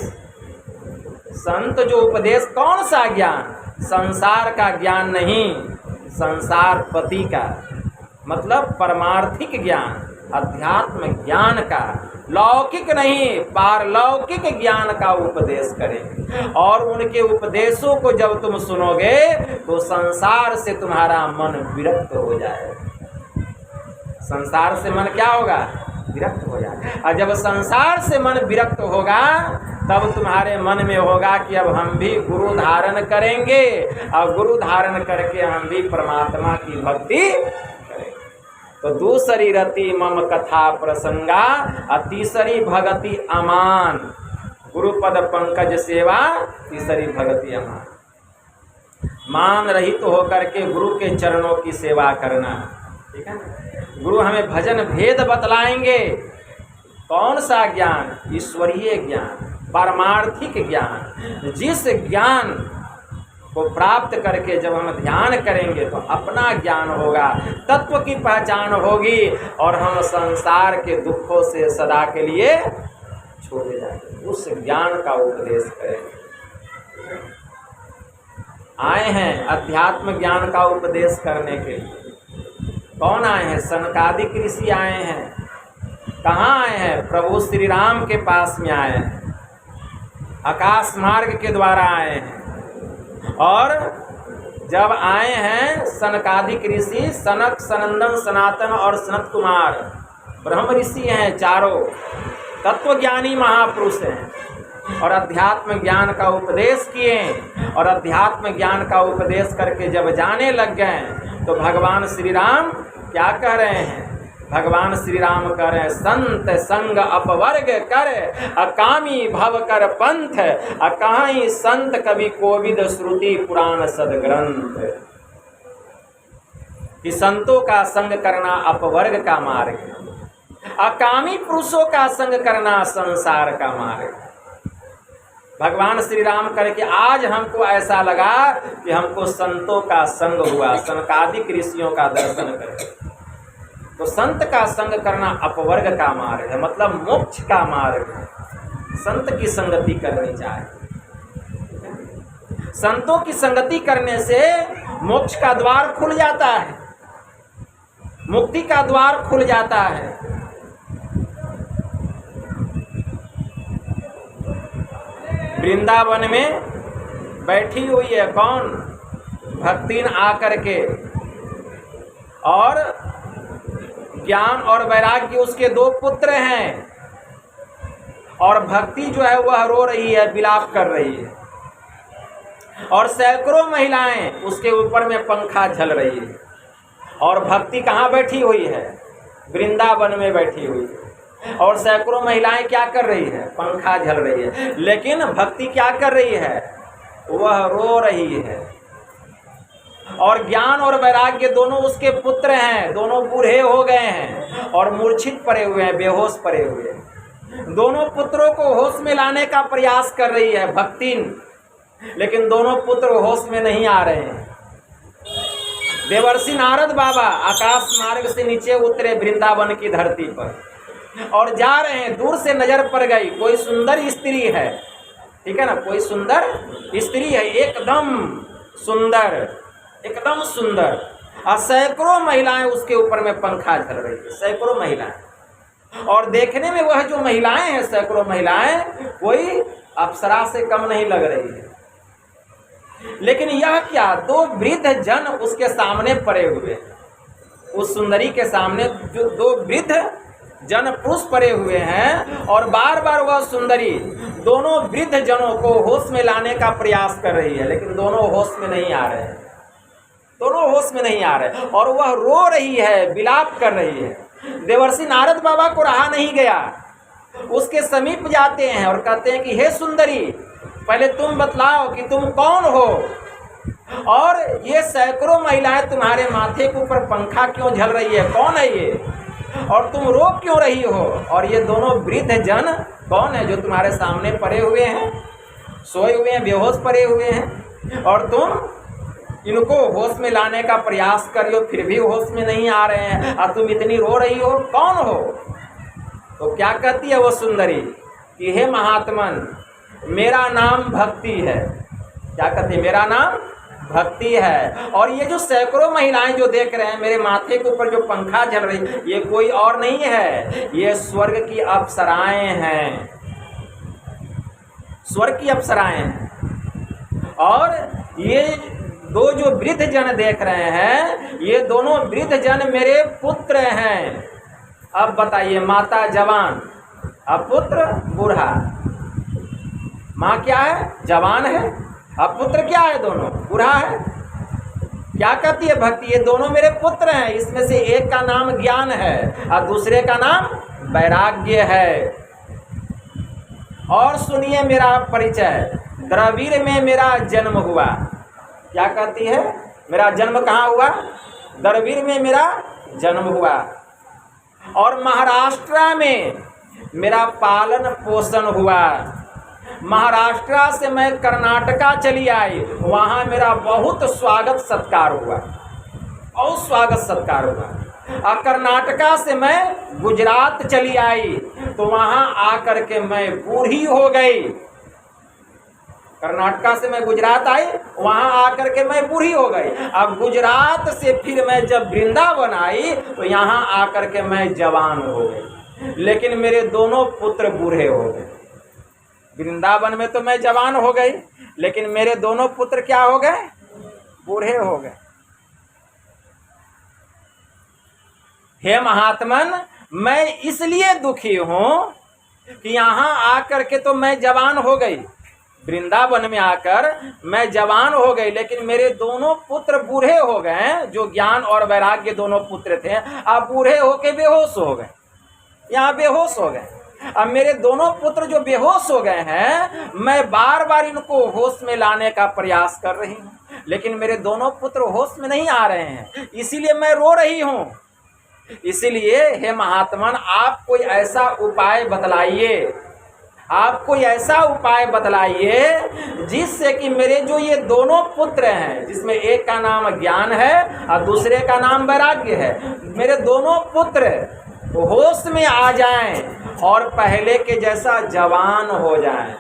संत जो उपदेश, कौन सा ज्ञान? संसार का ज्ञान नहीं, संसार पति का, मतलब परमार्थिक ज्ञान, अध्यात्म ज्ञान का, लौकिक नहीं पारलौकिक ज्ञान का उपदेश करेंगे। और उनके उपदेशों को जब तुम सुनोगे तो संसार से तुम्हारा मन विरक्त हो जाएगा। संसार से मन क्या होगा? विरक्त हो जाएगा। और जब संसार से मन विरक्त होगा तब तुम्हारे मन में होगा कि अब हम भी गुरु धारण करेंगे, और गुरु धारण करके हम भी परमात्मा की भक्ति। तो दूसरी रति मम कथा प्रसंगा, तीसरी भगति अमान, गुरुपद पंकज सेवा, तीसरी भगति अमान। मान रहित तो होकर के गुरु के चरणों की सेवा करना। ठीक है ना, गुरु हमें भजन भेद बतलाएंगे। कौन सा ज्ञान? ईश्वरीय ज्ञान, पारमार्थिक ज्ञान। जिस ज्ञान को प्राप्त करके जब हम ध्यान करेंगे तो अपना ज्ञान होगा, तत्व की पहचान होगी, और हम संसार के दुखों से सदा के लिए छोड़े जाएंगे। उस ज्ञान का उपदेश करेंगे। आए हैं अध्यात्म ज्ञान का उपदेश करने के लिए। कौन आए हैं? सनकादिक ऋषि आए हैं। कहाँ आए हैं? प्रभु श्री राम के पास में आए हैं, आकाश मार्ग के द्वारा आए हैं। और जब आए हैं सनकादिक ऋषि, सनक, सनंदन, सनातन और सनत कुमार, ब्रह्म ऋषि हैं चारों, तत्वज्ञानी महापुरुष हैं, और अध्यात्म ज्ञान का उपदेश किए। और अध्यात्म ज्ञान का उपदेश करके जब जाने लग गए तो भगवान श्री राम क्या कह रहे हैं? भगवान श्री राम कह रहे हैं, संत संग अपवर्ग कर, अकामी भव कर पंथ, अकाई संत कवि कोविद श्रुति पुराण सदग्रंथ। कि संतों का संग करना अपवर्ग का मार्ग है, अकामी पुरुषों का संग करना संसार का मार्ग। भगवान श्री राम करके आज हमको ऐसा लगा कि हमको संतों का संग हुआ, सनकादिक ऋषियों का दर्शन करके। तो संत का संग करना अपवर्ग का मार्ग है, मतलब मोक्ष का मार्ग है। संत की संगति करनी चाहिए। संतों की संगति करने से मोक्ष का द्वार खुल जाता है, मुक्ति का द्वार खुल जाता है। वृंदावन में बैठी हुई है कौन? भक्तिन आकर के, और ज्ञान और वैराग्य उसके दो पुत्र हैं, और भक्ति जो है वह रो रही है, विलाप कर रही है, और सैकड़ों महिलाएं उसके ऊपर में पंखा झल रही है। और भक्ति कहाँ बैठी हुई है? वृंदावन में बैठी हुई है, और सैकड़ों महिलाएं क्या कर रही है? पंखा झल रही है। लेकिन भक्ति क्या कर रही है? वह रो रही है। और ज्ञान और वैराग्य दोनों उसके पुत्र हैं, दोनों बूढ़े हो गए हैं और मूर्छित पड़े हुए हैं, बेहोश पड़े हुए हैं। दोनों पुत्रों को होश में लाने का प्रयास कर रही है भक्तिन, लेकिन दोनों पुत्र होश में नहीं आ रहे हैं। देवर्षि नारद बाबा आकाश मार्ग से नीचे उतरे वृंदावन की धरती पर, और जा रहे हैं। दूर से नजर पड़ गई, कोई सुंदर स्त्री है, ठीक है ना, कोई सुंदर स्त्री है, एकदम सुंदर, एकदम सुंदर, और सैकड़ों महिलाएं उसके ऊपर में पंखा झल रही है, सैकड़ों महिलाएं। और देखने में वह जो महिलाएं हैं, सैकड़ों महिलाएं, कोई अप्सरा से कम नहीं लग रही है। लेकिन यह क्या, दो वृद्ध जन उसके सामने पड़े हुए, उस सुंदरी के सामने जो दो वृद्ध जन पुरुष पड़े हुए हैं, और बार बार वह सुंदरी दोनों वृद्ध जनों को होश में लाने का प्रयास कर रही है, लेकिन दोनों होश में नहीं आ रहे हैं, दोनों होश में नहीं आ रहे, और वह रो रही है, विलाप कर रही है। देवर्षि नारद बाबा को रहा नहीं गया, उसके समीप जाते हैं और कहते हैं कि हे सुंदरी, पहले तुम बतलाओ कि तुम कौन हो, और ये सैकड़ों महिलाएं तुम्हारे माथे के ऊपर पंखा क्यों झल रही है, कौन है ये, और तुम रो क्यों रही हो, और ये दोनों वृद्ध जन कौन है जो तुम्हारे सामने पड़े हुए हैं, सोए हुए हैं, बेहोश पड़े हुए हैं, और तुम इनको होश में लाने का प्रयास कर रही हो, फिर भी होश में नहीं आ रहे हैं, और तुम इतनी रो रही हो, कौन हो? तो क्या कहती है वो सुंदरी कि हे महात्मन, मेरा नाम भक्ति है। क्या कहती है? मेरा नाम भक्ति है, और ये जो सैकड़ों महिलाएं जो देख रहे हैं मेरे माथे के ऊपर जो पंखा झल रही, ये कोई और नहीं है, ये स्वर्ग की अप्सराएं हैं, स्वर्ग की अप्सराएं हैं। और ये दो जो वृद्ध जन देख रहे हैं, ये दोनों वृद्ध जन मेरे पुत्र हैं। अब बताइए, माता जवान, अब पुत्र बूढ़ा, माँ क्या है? जवान है, अब पुत्र क्या है? दोनों बूढ़ा है। क्या कहती है भक्ति? ये दोनों मेरे पुत्र हैं, इसमें से एक का नाम ज्ञान है और दूसरे का नाम वैराग्य है। और सुनिए मेरा परिचय, द्रविड़ में मेरा जन्म हुआ। क्या कहती है? मेरा जन्म कहाँ हुआ? द्रविड़ में मेरा जन्म हुआ, और महाराष्ट्र में मेरा पालन पोषण हुआ। महाराष्ट्र से मैं कर्नाटका चली आई, वहाँ मेरा बहुत स्वागत सत्कार हुआ, बहुत स्वागत सत्कार हुआ। और कर्नाटका से मैं गुजरात चली आई, तो वहाँ आकर के मैं बूढ़ी हो गई। कर्नाटका से मैं गुजरात आई, वहाँ आकर के मैं बूढ़ी हो गई। अब गुजरात से फिर मैं जब वृंदावन आई, तो यहाँ आकर के मैं जवान हो गई, लेकिन मेरे दोनों पुत्र बूढ़े हो गए। वृंदावन में तो मैं जवान हो गई, लेकिन मेरे दोनों पुत्र क्या हो गए? बूढ़े हो गए। हे महात्मन, मैं इसलिए दुखी हूं कि यहाँ आकर के तो मैं जवान हो गई, वृंदावन में आकर मैं जवान हो गई, लेकिन मेरे दोनों पुत्र बूढ़े हो गए, जो ज्ञान और वैराग्य दोनों पुत्र थे, अब बूढ़े होके बेहोश हो गए, यहाँ बेहोश हो गए। अब मेरे दोनों पुत्र जो बेहोश हो गए हैं, मैं बार बार इनको होश में लाने का प्रयास कर रही हूँ, लेकिन मेरे दोनों पुत्र होश में नहीं आ रहे हैं, इसीलिए मैं रो रही हूँ। इसलिए हे महात्मन, आप कोई ऐसा उपाय बतलाइए, आप कोई ऐसा उपाय बतलाइए जिससे कि मेरे जो ये दोनों पुत्र हैं, जिसमें एक का नाम ज्ञान है और दूसरे का नाम वैराग्य है, मेरे दोनों पुत्र होश में आ जाएं और पहले के जैसा जवान हो जाएं।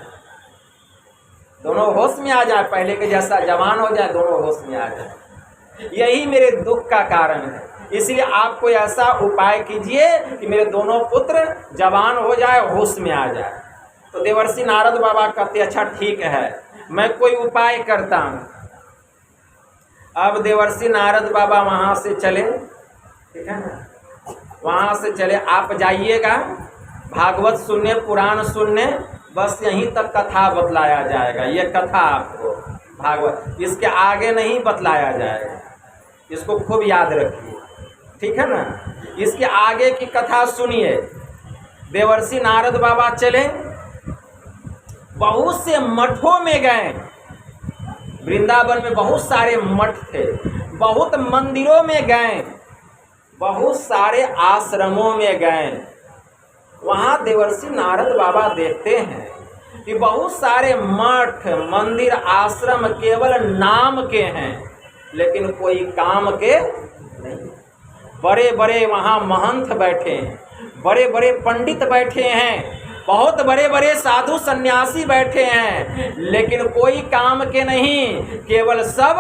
दोनों होश में आ जाए, पहले के जैसा जवान हो जाए, दोनों होश में आ जाए। यही मेरे दुख का कारण है। इसलिए आप कोई ऐसा उपाय कीजिए कि मेरे दोनों पुत्र जवान हो जाए, होश में आ जाए। तो देवर्षि नारद बाबा कहते अच्छा ठीक है, मैं कोई उपाय करता हूँ। अब देवर्षि नारद बाबा वहाँ से चले, ठीक है ना, वहाँ से चले। आप जाइएगा भागवत सुनने, पुराण सुनने, बस यहीं तक कथा बतलाया जाएगा। ये कथा आपको भागवत, इसके आगे नहीं बतलाया जाएगा, इसको खूब याद रखिए, ठीक है ना। इसके आगे की कथा सुनिए। देवर्षि नारद बाबा चले, बहुत से मठों में गए, वृंदावन में बहुत सारे मठ थे, बहुत मंदिरों में गए, बहुत सारे आश्रमों में गए। वहाँ देवर्षि नारद बाबा देखते हैं कि बहुत सारे मठ, मंदिर, आश्रम केवल नाम के हैं, लेकिन कोई काम के नहीं। बड़े बड़े वहाँ महंत बैठे हैं, बड़े बड़े पंडित बैठे हैं, बहुत बड़े बड़े साधु सन्यासी बैठे हैं, लेकिन कोई काम के नहीं। केवल सब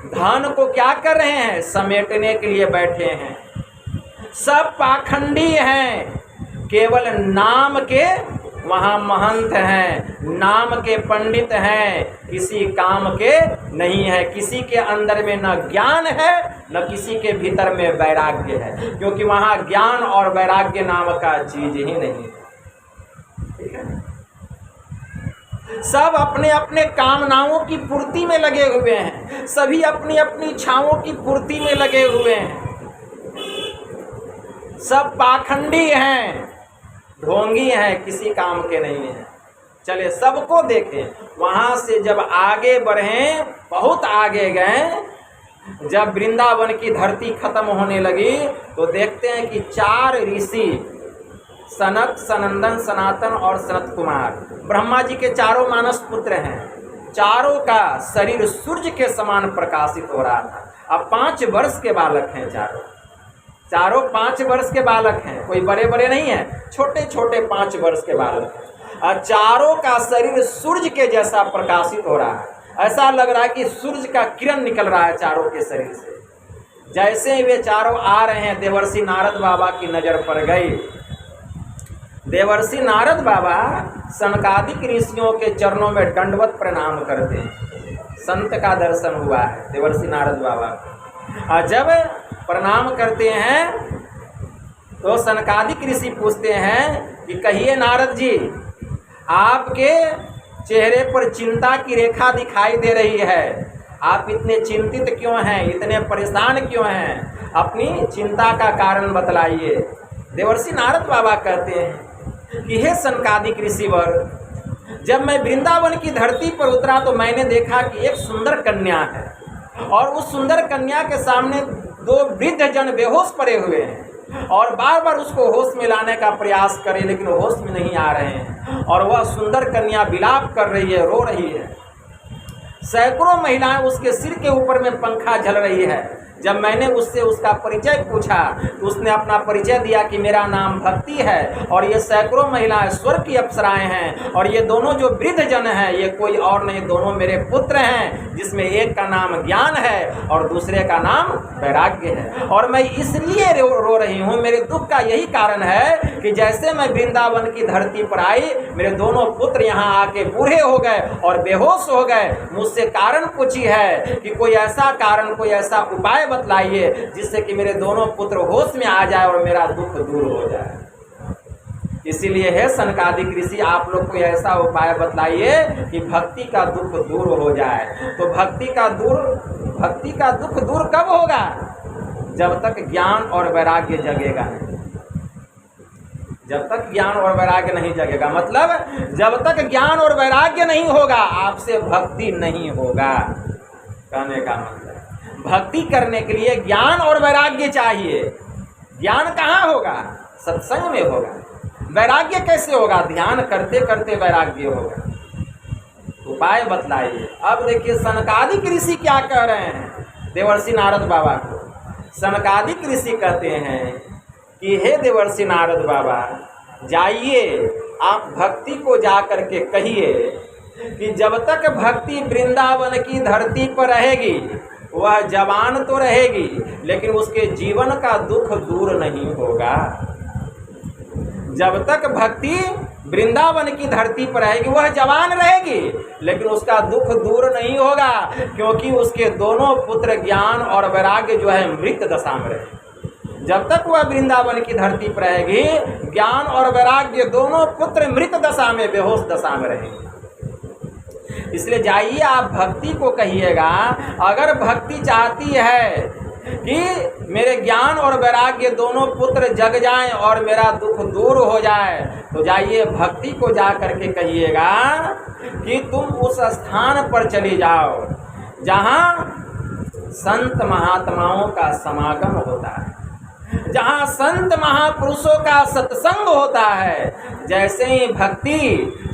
धन को क्या कर रहे हैं, समेटने के लिए बैठे हैं। सब पाखंडी हैं, केवल नाम के वहाँ महंत हैं, नाम के पंडित हैं, किसी काम के नहीं है। किसी के अंदर में न ज्ञान है, न किसी के भीतर में वैराग्य है, क्योंकि वहाँ ज्ञान और वैराग्य नाम का चीज ही नहीं है, ठीक है। सब अपने अपने कामनाओं की पूर्ति में लगे हुए हैं, सभी अपनी अपनी इच्छाओं की पूर्ति में लगे हुए हैं। सब पाखंडी हैं, ढोंगी हैं, किसी काम के नहीं हैं। चले सबको देखें। वहाँ से जब आगे बढ़े, बहुत आगे गए, जब वृंदावन की धरती खत्म होने लगी तो देखते हैं कि 4 ऋषि, सनत, सनंदन, सनातन और सनत कुमार, ब्रह्मा जी के चारों मानस पुत्र हैं, चारों का शरीर सूर्य के समान प्रकाशित हो रहा था। अब 5 वर्ष के बालक हैं, चारों 5 वर्ष के बालक हैं, कोई बड़े बड़े नहीं हैं, छोटे छोटे 5 वर्ष के बालक हैं। और चारों का शरीर सूर्य के जैसा प्रकाशित हो रहा है, ऐसा लग रहा है कि सूर्य का किरण निकल रहा है चारों के शरीर से। जैसे ही वे चारों आ रहे हैं, देवर्षि नारद बाबा की नज़र पड़ गई। देवर्षि नारद बाबा सनकादिक ऋषियों के चरणों में दंडवत प्रणाम करते हैं। संत का दर्शन हुआ है देवर्षि नारद बाबा। और जब प्रणाम करते हैं तो सनकादिक ऋषि पूछते हैं कि कहिए नारद जी, आपके चेहरे पर चिंता की रेखा दिखाई दे रही है, आप इतने चिंतित क्यों हैं, इतने परेशान क्यों हैं, अपनी चिंता का कारण बतलाइए। देवर्षि नारद बाबा कहते हैं कि हे सनकादिक ऋषिवर, जब मैं वृंदावन की धरती पर उतरा तो मैंने देखा कि एक सुंदर कन्या है, और उस सुंदर कन्या के सामने 2 वृद्ध जन बेहोश पड़े हुए हैं, और बार बार उसको होश में लाने का प्रयास करें, लेकिन होश में नहीं आ रहे हैं। और वह सुंदर कन्या विलाप कर रही है, रो रही है। सैकड़ों महिलाएं उसके सिर के ऊपर में पंखा झल रही है, जब मैंने उससे उसका परिचय पूछा तो उसने अपना परिचय दिया कि मेरा नाम भक्ति है और ये सैकड़ों महिलाएं स्वर्ग की अप्सराएं हैं और ये दोनों जो वृद्ध जन हैं ये कोई और नहीं, दोनों मेरे पुत्र हैं, जिसमें एक का नाम ज्ञान है और दूसरे का नाम वैराग्य है। और मैं इसलिए रो रही हूँ, मेरे दुख का यही कारण है कि जैसे मैं वृंदावन की धरती पर आई, मेरे दोनों पुत्र यहाँ आके बूढ़े हो गए और बेहोश हो गए। मुझसे कारण पूछी है कि कोई ऐसा कारण, कोई ऐसा उपाय बतलाइए जिससे कि मेरे दोनों पुत्र होश में आ जाए और मेरा दुख दूर हो जाए। इसीलिए है सनकादिक ऋषि, आप लोग कोई ऐसा उपाय बतलाइए कि भक्ति का दुख दूर हो जाए। तो भक्ति का दुख दूर कब होगा? जब तक ज्ञान और वैराग्य जगेगा नहीं। जब तक ज्ञान और वैराग्य नहीं जगेगा, मतलब जब तक ज्ञान और वैराग्य नहीं होगा आपसे भक्ति नहीं होगा। कहने का मतलब भक्ति करने के लिए ज्ञान और वैराग्य चाहिए। ज्ञान कहाँ होगा? सत्संग में होगा। वैराग्य कैसे होगा? ध्यान करते करते वैराग्य होगा। उपाय बतलाइए। अब देखिए सनकादिक ऋषि क्या कह रहे हैं देवर्षि नारद बाबा को। सनकादिक ऋषि कहते हैं कि हे देवर्षि नारद बाबा, जाइए आप भक्ति को जा करके कहिए कि जब तक भक्ति वृंदावन की धरती पर रहेगी वह जवान तो रहेगी लेकिन उसके जीवन का दुख दूर नहीं होगा। जब तक भक्ति वृंदावन की धरती पर रहेगी वह जवान रहेगी लेकिन उसका दुख दूर नहीं होगा, क्योंकि उसके दोनों पुत्र ज्ञान और वैराग्य जो है मृत दशा में रहेंगे। जब तक वह वृंदावन की धरती पर रहेगी ज्ञान और वैराग्य दोनों पुत्र मृत दशा में, बेहोश दशा में रहेंगे। इसलिए जाइए आप भक्ति को कहिएगा। अगर भक्ति चाहती है कि मेरे ज्ञान और वैराग्य दोनों पुत्र जग जाएं और मेरा दुख दूर हो जाए, तो जाइए भक्ति को जा करके कहिएगा कि तुम उस स्थान पर चली जाओ जहाँ संत महात्माओं का समागम होता है, जहाँ संत महापुरुषों का सत्संग होता है। जैसे ही भक्ति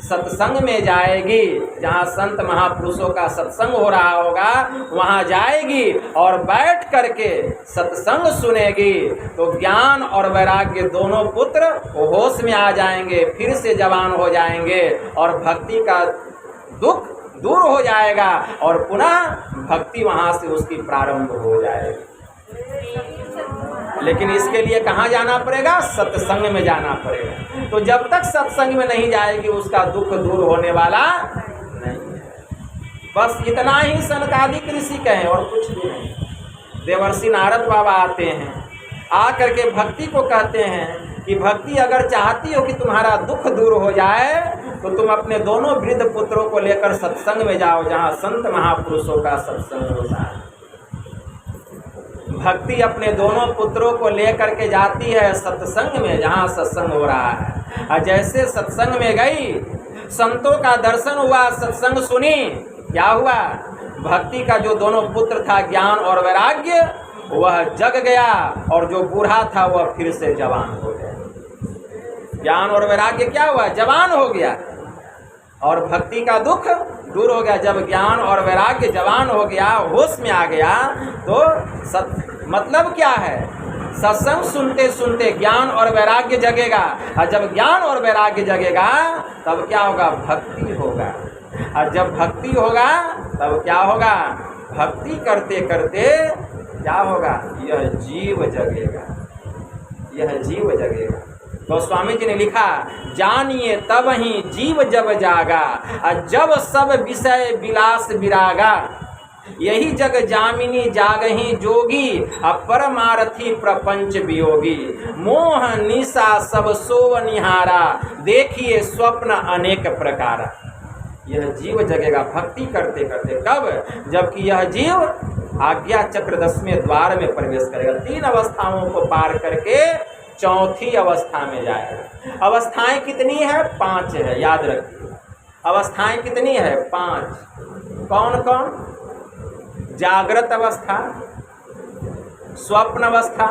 सत्संग में जाएगी, जहाँ संत महापुरुषों का सत्संग हो रहा होगा वहाँ जाएगी और बैठ करके सत्संग सुनेगी, तो ज्ञान और वैराग्य दोनों पुत्र होश में आ जाएंगे, फिर से जवान हो जाएंगे और भक्ति का दुख दूर हो जाएगा और पुनः भक्ति वहाँ से उसकी प्रारंभ हो जाएगी। लेकिन इसके लिए कहाँ जाना पड़ेगा? सत्संग में जाना पड़ेगा। तो जब तक सत्संग में नहीं जाएगी उसका दुख दूर होने वाला नहीं है। बस इतना ही सनकादिक ऋषि कहें और कुछ भी नहीं। देवर्षि नारद बाबा आते हैं, आ करके भक्ति को कहते हैं कि भक्ति अगर चाहती हो कि तुम्हारा दुख दूर हो जाए तो तुम अपने दोनों वृद्ध पुत्रों को लेकर सत्संग में जाओ जहाँ संत महापुरुषों का सत्संग होता है। भक्ति अपने दोनों पुत्रों को लेकर के जाती है सत्संग में जहाँ सत्संग हो रहा है। और जैसे सत्संग में गई, संतों का दर्शन हुआ, सत्संग सुनी, क्या हुआ? भक्ति का जो दोनों पुत्र था ज्ञान और वैराग्य वह जग गया और जो बूढ़ा था वह फिर से जवान हो गया। ज्ञान और वैराग्य क्या हुआ? जवान हो गया और भक्ति का दुख दूर हो गया। जब ज्ञान और वैराग्य जवान हो गया, होश में आ गया, तो मतलब क्या है? सत्संग सुनते सुनते ज्ञान और वैराग्य जगेगा और जब ज्ञान और वैराग्य जगेगा तब क्या होगा? भक्ति होगा। और जब भक्ति होगा तब क्या होगा? भक्ति करते करते क्या होगा? यह जीव जगेगा, यह जीव जगेगा। तो स्वामी जी ने लिखा, जानिए तब ही जीव जब जागा और जब सब विषय विलास विरागा, यही जग जामिनी जागही जोगी और परमार्थी प्रपंच वियोगी, मोह निशा सब सोव निहारा, देखिए स्वप्न अनेक प्रकारा। यह जीव जगेगा भक्ति करते करते। कब? जबकि यह जीव आज्ञा चक्र 10वें द्वार में प्रवेश करेगा, 3 अवस्थाओं को पार करके चौथी अवस्था में जाएगा। अवस्थाएं कितनी है? 5 है, याद रखिए। अवस्थाएं कितनी है? 5। कौन कौन? जागृत अवस्था, स्वप्न अवस्था,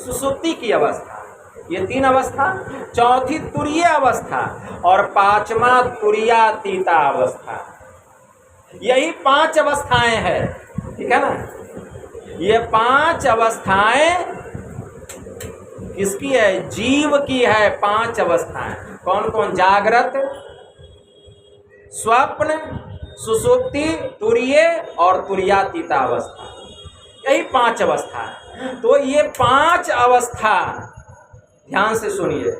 सुसुप्ति की अवस्था, ये 3 अवस्था। चौथी तुरीय अवस्था और 5वां तुरीयातीता अवस्था। यही 5 अवस्थाएं हैं, ठीक है ना। ये 5 अवस्थाएं किसकी है? जीव की है। 5 अवस्थाएं कौन कौन? जागृत, स्वप्न, सुषुप्ति, तुरीय और तुरीयातीत अवस्था। यही 5 अवस्था है। तो ये 5 अवस्था ध्यान से सुनिए।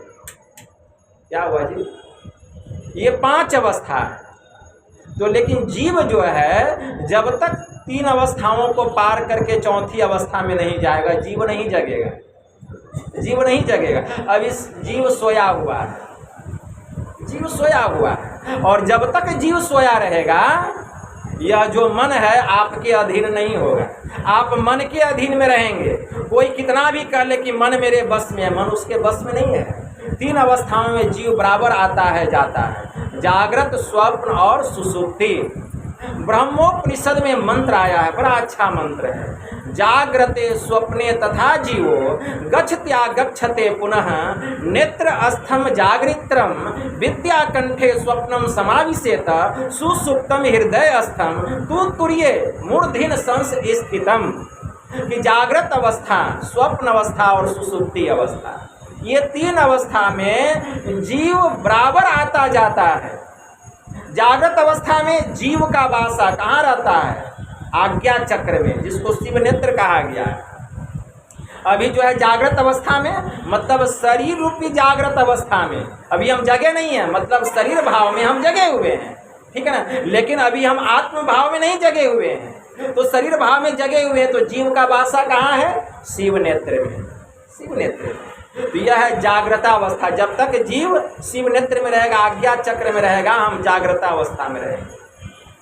क्या हुआ जी? ये 5 अवस्था है। तो लेकिन जीव जो है जब तक 3 अवस्थाओं को पार करके चौथी अवस्था में नहीं जाएगा, जीव नहीं जगेगा। जीव नहीं जगेगा। अब इस जीव सोया हुआ है, जीव सोया हुआ है, और जब तक जीव सोया रहेगा यह जो मन है आपके अधीन नहीं होगा। आप मन के अधीन में रहेंगे। कोई कितना भी कह ले कि मन मेरे बस में है, मन उसके बस में नहीं है। 3 अवस्थाओं में जीव बराबर आता है जाता है, जागृत, स्वप्न और सुषुप्ति। ब्रह्मोपनिषद में मंत्र आया है, बड़ा अच्छा मंत्र है। जाग्रते स्वप्ने तथा जीवो गच्छत्या गच्छते पुनः नेत्र अस्थम जागृत्रम विद्या कंठे स्वप्नम समाविशेत सुसुप्तम हृदय अस्थम तु तुर्ये मूर्धीन संस स्थितम। कि जागृत अवस्था, स्वप्न अवस्था और सुसुप्ति अवस्था, ये 3 अवस्था में जीव बराबर आता जाता है। जागृत अवस्था में जीव का वासा कहाँ रहता है? आज्ञा चक्र में, जिसको शिव नेत्र कहा गया है। अभी जो है जागृत अवस्था में मतलब शरीर रूपी जागृत अवस्था में अभी हम जगे नहीं हैं, मतलब शरीर भाव में हम जगे हुए हैं, ठीक है ना। लेकिन अभी हम आत्म भाव में नहीं जगे हुए हैं। तो शरीर भाव में जगे हुए हैं, तो जीव का वासा कहाँ है? शिव नेत्र में, शिव नेत्र में। तो यह है जागृता अवस्था। जब तक जीव शिव नेत्र में रहेगा, आज्ञा चक्र में रहेगा, हम जागृता अवस्था में रहेंगे,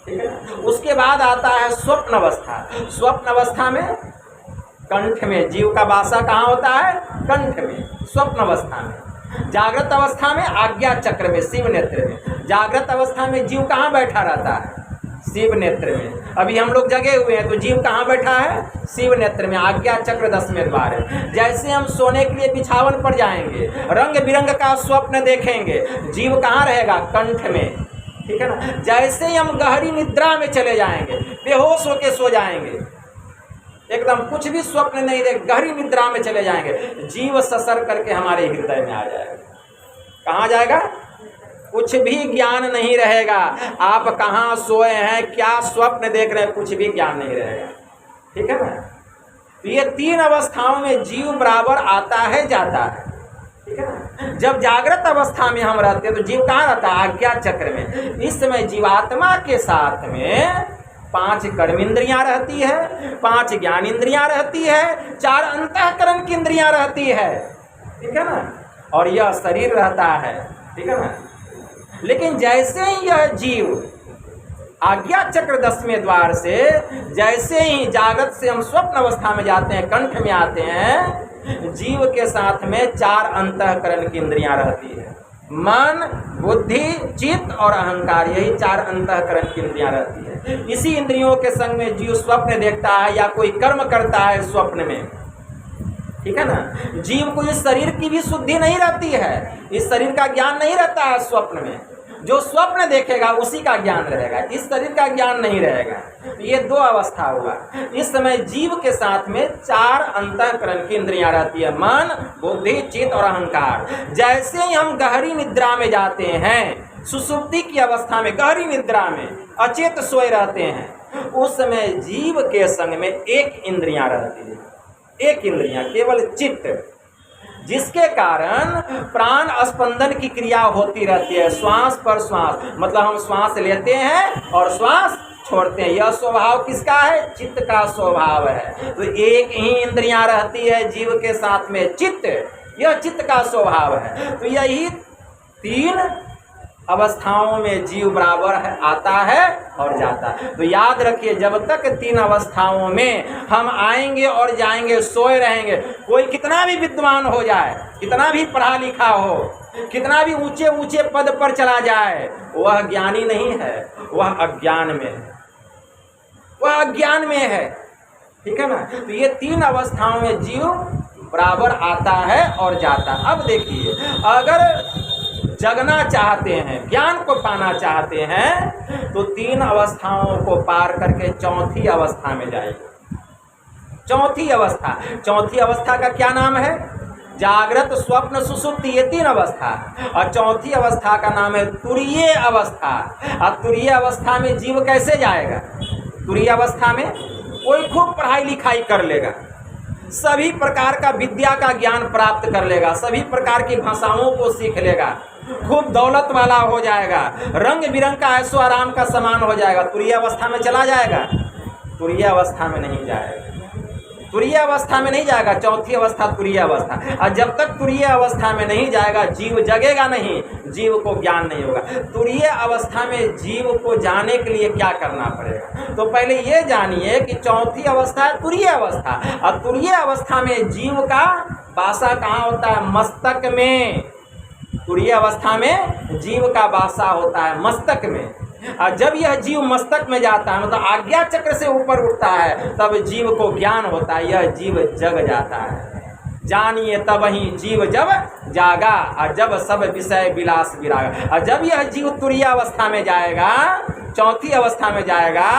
ठीक है। उसके बाद आता है स्वप्न अवस्था। स्वप्न अवस्था में कंठ में जीव का वासा कहाँ होता है? कंठ में, स्वप्न अवस्था में। जागृत अवस्था में आज्ञा चक्र में, शिव नेत्र में। जागृत अवस्था में जीव कहाँ बैठा रहता है? शिव नेत्र में। अभी हम लोग जगे हुए हैं, तो जीव कहाँ बैठा है? शिव नेत्र में, आज्ञा चक्र 10वें द्वार है। जैसे हम सोने के लिए बिछावन पर जाएंगे, रंग बिरंग का स्वप्न देखेंगे, जीव कहाँ रहेगा? कंठ में, ठीक है ना। जैसे ही हम गहरी निद्रा में चले जाएंगे, बेहोश होके सो जाएंगे, एकदम कुछ भी स्वप्न नहीं देख, गहरी निद्रा में चले जाएंगे, जीव ससर करके हमारे हृदय में आ जाएगा। कहाँ जाएगा? कुछ भी ज्ञान नहीं रहेगा। आप कहाँ सोए हैं, क्या स्वप्न देख रहे हैं, कुछ भी ज्ञान नहीं रहेगा, ठीक है ना। तो ये 3 अवस्थाओं में जीव बराबर आता है जाता है, ठीक है ना। जब जागृत अवस्था में हम रहते हैं तो जीव कहाँ रहता है? आज्ञा चक्र में। इस समय जीवात्मा के साथ में 5 कर्मेंद्रियां रहती है, 5 ज्ञानेंद्रियां रहती है, 4 अंतःकरण की इंद्रियां रहती है, ठीक है ना। और यह शरीर रहता है, ठीक है ना। लेकिन जैसे ही यह जीव आज्ञा चक्र 10वें द्वार से जैसे ही जागृत से हम स्वप्न अवस्था में जाते हैं, कंठ में आते हैं, जीव के साथ में 4 अंतःकरण की इंद्रियां रहती है। मन, बुद्धि, चित्त और अहंकार, यही 4 अंतःकरण की इंद्रियां रहती है। इसी इंद्रियों के संग में जीव स्वप्न देखता है या कोई कर्म करता है स्वप्न में, ठीक है ना। जीव को इस शरीर की भी शुद्धि नहीं रहती है, इस शरीर का ज्ञान नहीं रहता है स्वप्न में। जो स्वप्न देखेगा उसी का ज्ञान रहेगा, इस शरीर का ज्ञान नहीं रहेगा। ये 2 अवस्था हुआ। इस समय जीव के साथ में 4 अंतःकरण की इंद्रियां रहती है, मन, बुद्धि, चित्त और अहंकार। जैसे ही हम गहरी निद्रा में जाते हैं, सुषुप्ति की अवस्था में, गहरी निद्रा में अचेत सोए रहते हैं, उस समय जीव के संग में 1 इंद्रियां रहती है, 1 इंद्रियां, केवल चित्त, जिसके कारण प्राण स्पंदन की क्रिया होती रहती है, श्वास पर श्वास। मतलब हम श्वास लेते हैं और श्वास छोड़ते हैं। यह स्वभाव किसका है? चित्त का स्वभाव है। तो 1 ही इंद्रियां रहती है जीव के साथ में, चित्त। यह चित्त का स्वभाव है। तो यही 3 अवस्थाओं में जीव बराबर है, आता है और जाता है। तो याद रखिए, जब तक 3 अवस्थाओं में हम आएंगे और जाएंगे, सोए रहेंगे, कोई कितना भी विद्वान हो जाए, कितना भी पढ़ा लिखा हो, कितना भी ऊंचे ऊंचे पद पर चला जाए, वह ज्ञानी नहीं है, वह अज्ञान में है, वह अज्ञान में है, ठीक है ना। तो ये 3 अवस्थाओं में जीव बराबर आता है और जाता है। अब देखिए, अगर जगना चाहते हैं, ज्ञान को पाना चाहते हैं, तो 3 अवस्थाओं को पार करके चौथी अवस्था में जाइए। चौथी अवस्था। चौथी अवस्था का क्या नाम है? जागृत, स्वप्न, सुषुप्ति, ये 3 अवस्था। और चौथी अवस्था का नाम है तुरीय अवस्था। और तुरीय अवस्था में जीव कैसे जाएगा? तुरीय अवस्था में कोई खूब पढ़ाई लिखाई कर लेगा, सभी प्रकार का विद्या का ज्ञान प्राप्त कर लेगा, सभी प्रकार की भाषाओं को सीख लेगा, खूब दौलत वाला हो जाएगा, रंग बिरंग का ऐशो आराम का सामान हो जाएगा। तुरीय अवस्था में चला जाएगा? तुरीय अवस्था में नहीं जाएगा, तुरीय अवस्था में नहीं जाएगा। चौथी अवस्था तुरीय अवस्था। और जब तक तुरीय अवस्था में नहीं जाएगा जीव जगेगा नहीं, जीव को ज्ञान नहीं होगा। तुरीय अवस्था में जीव को जाने के लिए क्या करना पड़ेगा? तो पहले ये जानिए कि चौथी अवस्था है तुरीय अवस्था। और तुरीय अवस्था में जीव का वासा कहाँ होता है? मस्तक में। तुरीय अवस्था में जीव का वासा होता है मस्तक में। और जब यह जीव मस्तक में जाता है, मतलब आज्ञा चक्र से ऊपर उठता है, तब जीव को ज्ञान होता है, यह जीव जग जाता है। जानिए तब ही जीव जब जागा, और जब सब विषय विलास विरागा। और जब यह जीव तुरीय अवस्था में जाएगा, चौथी अवस्था में जाएगा,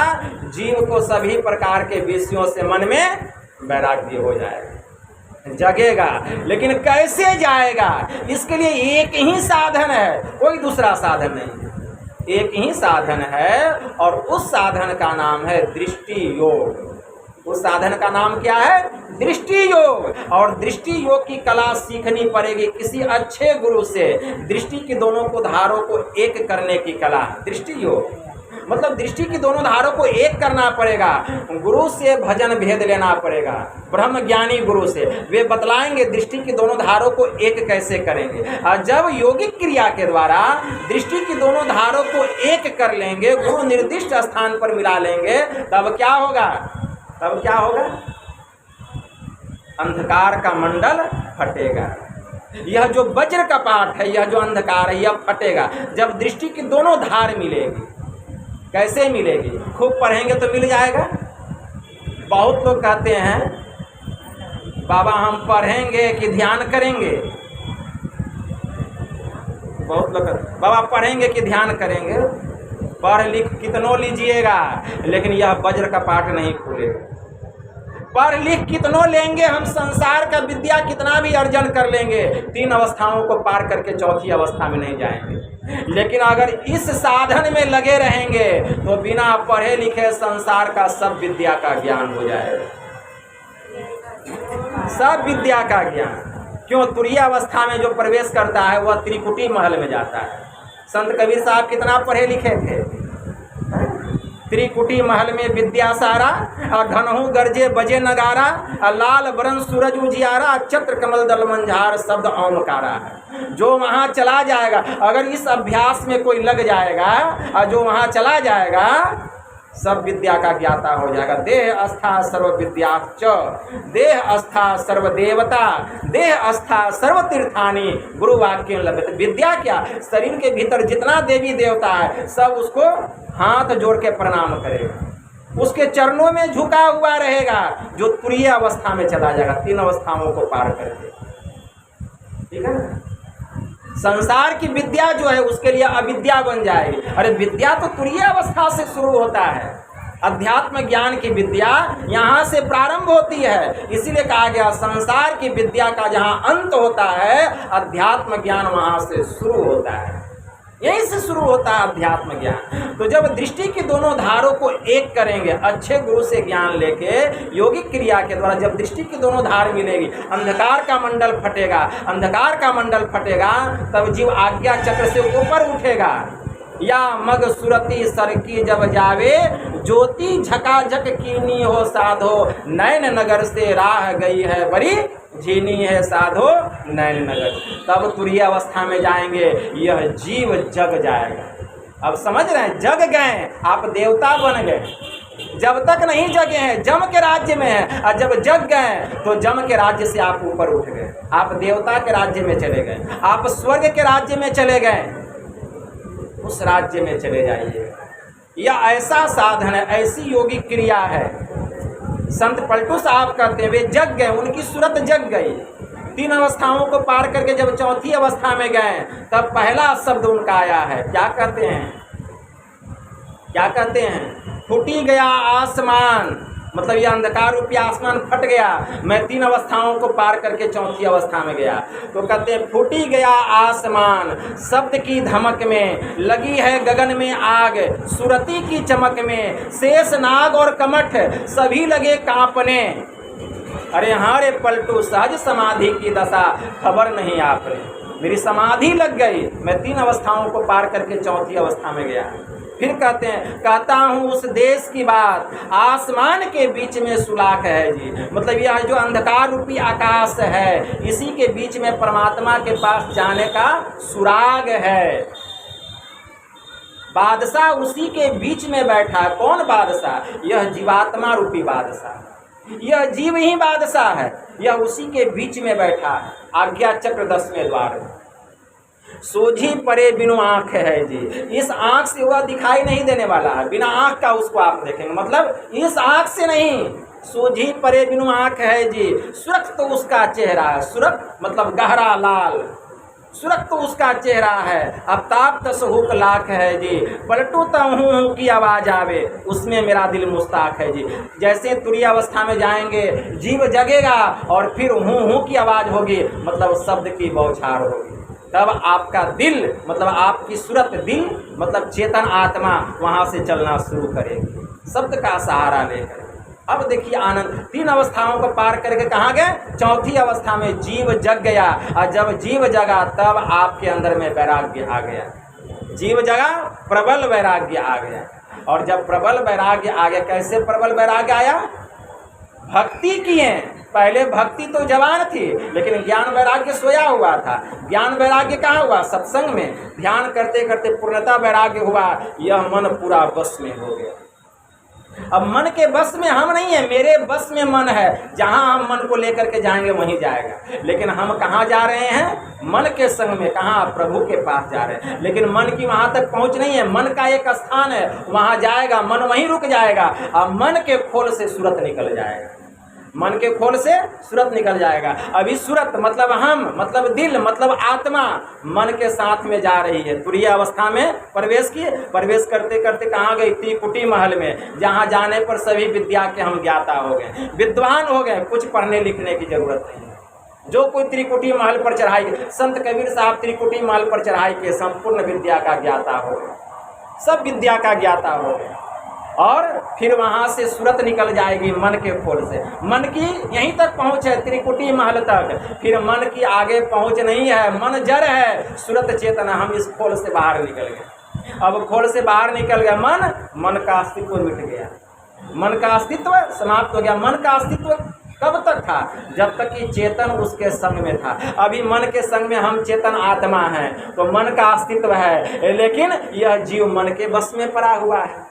जीव को सभी प्रकार के विषयों से मन में वैराग्य हो जाएगा, जगेगा। लेकिन कैसे जाएगा? इसके लिए एक ही साधन है, कोई दूसरा साधन नहीं, एक ही साधन है। और उस साधन का नाम है दृष्टि योग। उस साधन का नाम क्या है? दृष्टि योग। और दृष्टि योग की कला सीखनी पड़ेगी किसी अच्छे गुरु से। दृष्टि की दोनों को धारों को एक करने की कला, दृष्टि योग मतलब दृष्टि की दोनों धारों को एक करना पड़ेगा। गुरु से भजन भेद लेना पड़ेगा, ब्रह्म ज्ञानी गुरु से। वे बतलाएंगे दृष्टि की दोनों धारों को एक कैसे करेंगे। और जब योगिक क्रिया के द्वारा दृष्टि की दोनों धारों को एक कर लेंगे, गुरु निर्दिष्ट स्थान पर मिला लेंगे, तब क्या होगा? तब क्या होगा? अंधकार का मंडल फटेगा। यह जो वज्र का पाठ है, यह जो अंधकार है, यह फटेगा जब दृष्टि की दोनों धार मिलेगी। कैसे मिलेगी? खूब पढ़ेंगे तो मिल जाएगा। बहुत लोग कहते हैं बाबा हम पढ़ेंगे कि ध्यान करेंगे। बहुत लोग बाबा पढ़ेंगे कि ध्यान करेंगे। पढ़ लिख कितनों लीजिएगा, लेकिन यह वज्र का पाठ नहीं खुलेगा। पढ़ लिख कितनों लेंगे, हम संसार का विद्या कितना भी अर्जन कर लेंगे, 3 अवस्थाओं को पार करके चौथी अवस्था में नहीं जाएंगे। लेकिन अगर इस साधन में लगे रहेंगे तो बिना पढ़े लिखे संसार का सब विद्या का ज्ञान हो जाएगा, सब विद्या का ज्ञान। क्यों? तुरीय अवस्था में जो प्रवेश करता है वह त्रिकुटी महल में जाता है। संत कबीर साहब कितना पढ़े लिखे थे? त्रिकुटी महल में विद्या सारा, घनहू गरजे बजे नगारा, लाल बरन सूरज उजियारा, छत्र कमल दल मंझार शब्द ओमकारा है। जो वहाँ चला जाएगा, अगर इस अभ्यास में कोई लग जाएगा और जो वहाँ चला जाएगा, सब विद्या का ज्ञाता हो जाएगा। देह अस्था सर्व विद्याच, देह अस्था सर्व देवता, देह अस्था सर्व तीर्थानी, गुरु वाक्य लभ्यते। विद्या क्या? शरीर के भीतर जितना देवी देवता है सब उसको हाथ जोड़ के प्रणाम करेगा, उसके चरणों में झुका हुआ रहेगा, जो तुरीय अवस्था में चला जाएगा 3 अवस्थाओं को पार करके। ठीक है ना? संसार की विद्या जो है उसके लिए अविद्या बन जाएगी। अरे विद्या तो तुरीय अवस्था से शुरू होता है, अध्यात्म ज्ञान की विद्या यहाँ से प्रारंभ होती है। इसीलिए कहा गया संसार की विद्या का जहाँ अंत होता है, अध्यात्म ज्ञान वहाँ से शुरू होता है, यहीं से शुरू होता है अध्यात्म ज्ञान। तो जब दृष्टि की दोनों धारों को एक करेंगे, अच्छे गुरु से ज्ञान लेके योगिक क्रिया के द्वारा, जब दृष्टि की दोनों धार मिलेगी, अंधकार का मंडल फटेगा। अंधकार का मंडल फटेगा तब जीव आज्ञा चक्र से ऊपर उठेगा। या मग सुरती सरकी जब जावे, ज्योति झकाझक कीनी हो साधो, नैन नगर से राह गई है बड़ी, झीनी है साधो नैन नगर। तब तुरीय अवस्था में जाएंगे, यह जीव जग जाएगा। अब समझ रहे हैं? जग गए, आप देवता बन गए। जब तक नहीं जगे हैं जम के राज्य में हैं, और जब जग गए तो जम के राज्य से आप ऊपर उठ गए, आप देवता के राज्य में चले गए, आप स्वर्ग के राज्य में चले गए, उस राज्य में चले जाइए। यह ऐसा साधन है, ऐसी योगिक क्रिया है। संत पलटू साहब कहते हैं वे जग गए, उनकी सूरत जग गई। 3 अवस्थाओं को पार करके जब चौथी अवस्था में गए तब पहला शब्द उनका आया है। क्या कहते हैं? क्या कहते हैं? फूटी गया आसमान, मतलब यह अंधकार रूपी आसमान फट गया, मैं 3 अवस्थाओं को पार करके चौथी अवस्था में गया। तो कहते हैं फूटी गया आसमान शब्द की धमक में, लगी है गगन में आग सुरती की चमक में, शेष नाग और कमठ सभी लगे कांपने। अरे हाँ रे पलटू सहज समाधि की दशा खबर नहीं आपने, मेरी समाधि लग गई, मैं 3 अवस्थाओं को पार करके चौथी अवस्था में गया। फिर कहते हैं कहता हूँ उस देश की बात आसमान के बीच में सुलाख है जी, मतलब यह जो अंधकार रूपी आकाश है इसी के बीच में परमात्मा के पास जाने का सुराग है। बादशाह उसी के बीच में बैठा, कौन बादशाह? यह जीवात्मा रूपी बादशाह, यह जीव ही बादशाह है, यह उसी के बीच में बैठा है आज्ञा चक्र 10वें द्वार में। सोझी परे बिनु आँख है जी, इस आँख से वह दिखाई नहीं देने वाला है, बिना आँख का उसको आप देखेंगे, मतलब इस आँख से नहीं। सोझी परे बिनु आँख है जी, सुरख तो उसका चेहरा है, सुरख मतलब गहरा लाल, सुरख तो उसका चेहरा है, आफ्ताब तसहुक लाख है जी, पलटू तहूँ की आवाज़ आवे उसमें मेरा दिल मुस्ताक है जी। जैसे तुरीय अवस्था में जाएंगे जीव जगेगा और फिर हूँ की आवाज़ होगी, मतलब शब्द की बौछार होगी, तब आपका दिल मतलब आपकी सूरत दिल मतलब चेतन आत्मा वहाँ से चलना शुरू करेगी शब्द का सहारा लेकर। अब देखिए आनंद, 3 अवस्थाओं को पार करके कहाँ गए? चौथी अवस्था में जीव जग गया, और जब जीव जगा तब आपके अंदर में वैराग्य आ गया। जीव जगा, प्रबल वैराग्य आ गया, और जब प्रबल वैराग्य आ गया, कैसे प्रबल वैराग्य आया? भक्ति किए, पहले भक्ति तो जवान थी लेकिन ज्ञान वैराग्य सोया हुआ था। ज्ञान वैराग्य कहाँ हुआ? सत्संग में ध्यान करते करते पूर्णता वैराग्य हुआ, यह मन पूरा बस में हो गया। अब मन के बस में हम नहीं है, मेरे बस में मन है, जहाँ हम मन को लेकर के जाएंगे वहीं जाएगा। लेकिन हम कहाँ जा रहे हैं? मन के संग में, कहाँ? प्रभु के पास जा रहे हैं, लेकिन मन की वहाँ तक पहुँच नहीं है। मन का एक स्थान है, वहाँ जाएगा, मन वहीं रुक जाएगा, और मन के खोल से सूरत निकल जाएगा, मन के खोल से सूरत निकल जाएगा। अभी सूरत मतलब हम, मतलब दिल, मतलब आत्मा मन के साथ में जा रही है। तुरीय अवस्था में प्रवेश किए, प्रवेश करते करते कहाँ गई? त्रिकुटी महल में, जहाँ जाने पर सभी विद्या के हम ज्ञाता हो गए, विद्वान हो गए, कुछ पढ़ने लिखने की जरूरत नहीं है। जो कोई त्रिकुटी महल पर चढ़ाई, संत कबीर साहब त्रिकुटी महल पर चढ़ाई के संपूर्ण विद्या का ज्ञाता हो गए, सब विद्या का ज्ञाता हो गए, और फिर वहाँ से सूरत निकल जाएगी मन के खोल से। मन की यहीं तक पहुँच है, त्रिकुटी महल तक, फिर मन की आगे पहुँच नहीं है, मन जड़ है, सूरत चेतना। हम इस खोल से बाहर निकल गए। अब खोल से बाहर निकल गया मन का अस्तित्व मिट गया, मन का अस्तित्व समाप्त हो गया। मन का अस्तित्व कब तक था? जब तक कि चेतन उसके संग में था। अभी मन के संग में हम चेतन आत्मा हैं, तो मन का अस्तित्व है, लेकिन यह जीव मन के बस में पड़ा हुआ है,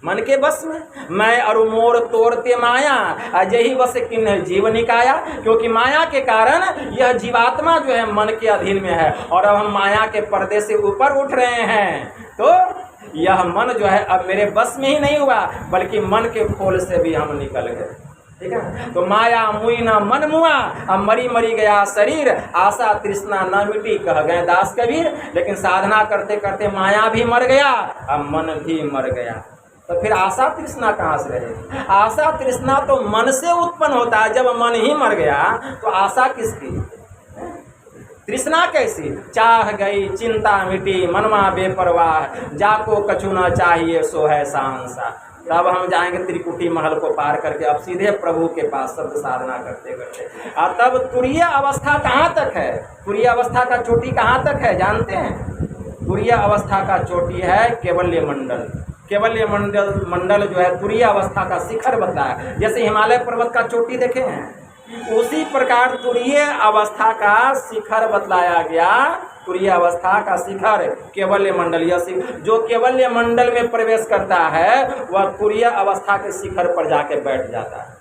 मन के बस में। मैं अरु मोर तोड़ते माया अजही बस किन्ह जीव निकाया, क्योंकि माया के कारण यह जीवात्मा जो है मन के अधीन में है, और अब हम माया के पर्दे से ऊपर उठ रहे हैं, तो यह मन जो है अब मेरे बस में ही नहीं हुआ, बल्कि मन के खोल से भी हम निकल गए। ठीक है, तो माया मुई न मन मुआ, अब मरी मरी गया शरीर, आशा तृष्णा न मिटी, कह गए दास कबीर। लेकिन साधना करते करते माया भी मर गया, अब मन भी मर गया, तो फिर आशा तृष्णा कहाँ से रहेगी? आशा तृष्णा तो मन से उत्पन्न होता है। जब मन ही मर गया तो आशा किसकी? तृष्णा कैसी? चाह गई चिंता मिटी, मनमा बेपरवाह, जाको कछु न चाहिए सो है सांसा। तब हम जाएंगे त्रिकुटी महल को पार करके, अब सीधे प्रभु के पास शब्द साधना करते करते। और तब तुरीय अवस्था कहाँ तक है? तुरीय अवस्था का चोटी कहाँ तक है जानते हैं? तुरीय अवस्था का चोटी है केवल्य मंडल। केवल्य मंडल जो है तुरीय अवस्था का शिखर बताया। जैसे हिमालय पर्वत का चोटी देखे हैं, उसी प्रकार तुरीय अवस्था का शिखर बतलाया गया। तुरीय अवस्था का शिखर केवल्य मंडल, यह जो केवल्य मंडल में प्रवेश करता है वह तुरीय अवस्था के शिखर पर जाके बैठ जाता है।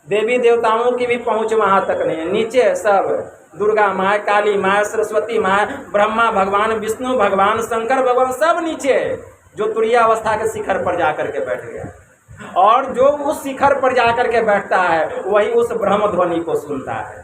देवी देवताओं की भी पहुँच वहाँ तक नहीं है, नीचे सब दुर्गा माँ, काली माँ, सरस्वती माँ, ब्रह्मा भगवान, विष्णु भगवान, शंकर भगवान, सब नीचे, जो तुरीय अवस्था के शिखर पर जाकर के बैठ गया। और जो उस शिखर पर जाकर के बैठता है वही उस ब्रह्म ध्वनि को सुनता है।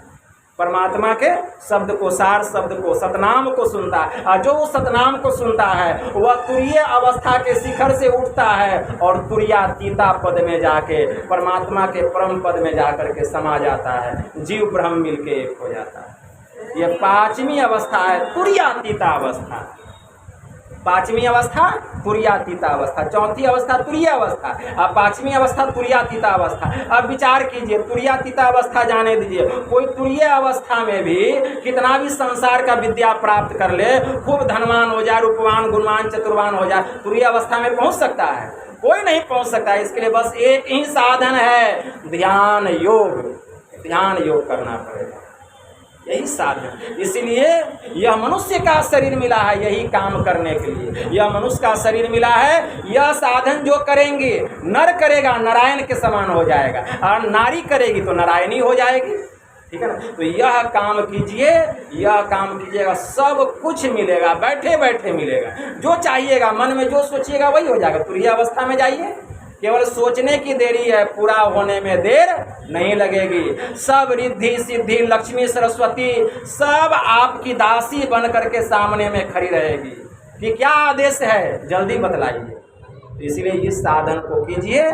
परमात्मा के शब्द को, सार शब्द को, सतनाम को सुनता है। और जो सतनाम को सुनता है वह तुरीय अवस्था के शिखर से उठता है और तुरीयातीता पद में जाके परमात्मा के परम पद में जाकर के समा जाता है। जीव ब्रह्म मिलके एक हो जाता है। ये पांचवी अवस्था है, तुरीयातीता अवस्था। पांचवी अवस्था तुरीयातीता अवस्था, चौथी अवस्था तुरीय अवस्था, अब पांचवी अवस्था तुरीयातीता अवस्था। अब विचार कीजिए, तुरीयातीता अवस्था जाने दीजिए, कोई तुरीय अवस्था में भी कितना भी संसार का विद्या प्राप्त कर ले, खूब धनवान हो जाए, रूपवान, गुणवान, चतुर्वान हो जाए, तुरीय अवस्था में पहुंच सकता है? कोई नहीं पहुंच सकता। इसके लिए बस एक ही साधन है, ध्यान योग। ध्यान योग करना पड़ेगा, यही साधन। इसलिए यह मनुष्य का शरीर मिला है यही काम करने के लिए। यह मनुष्य का शरीर मिला है, यह साधन जो करेंगे, नर करेगा नारायण के समान हो जाएगा, और नारी करेगी तो नारायणी हो जाएगी। ठीक है ना? तो यह काम कीजिए, यह काम कीजिएगा, सब कुछ मिलेगा, बैठे बैठे मिलेगा। जो चाहिएगा, मन में जो सोचिएगा वही हो जाएगा। तुरीय अवस्था में जाइए, केवल सोचने की देरी है, पूरा होने में देर नहीं लगेगी। सब रिद्धि सिद्धि लक्ष्मी सरस्वती सब आपकी दासी बन करके सामने में खड़ी रहेगी कि क्या आदेश है, जल्दी बतलाइए। इसीलिए इस साधन को कीजिए।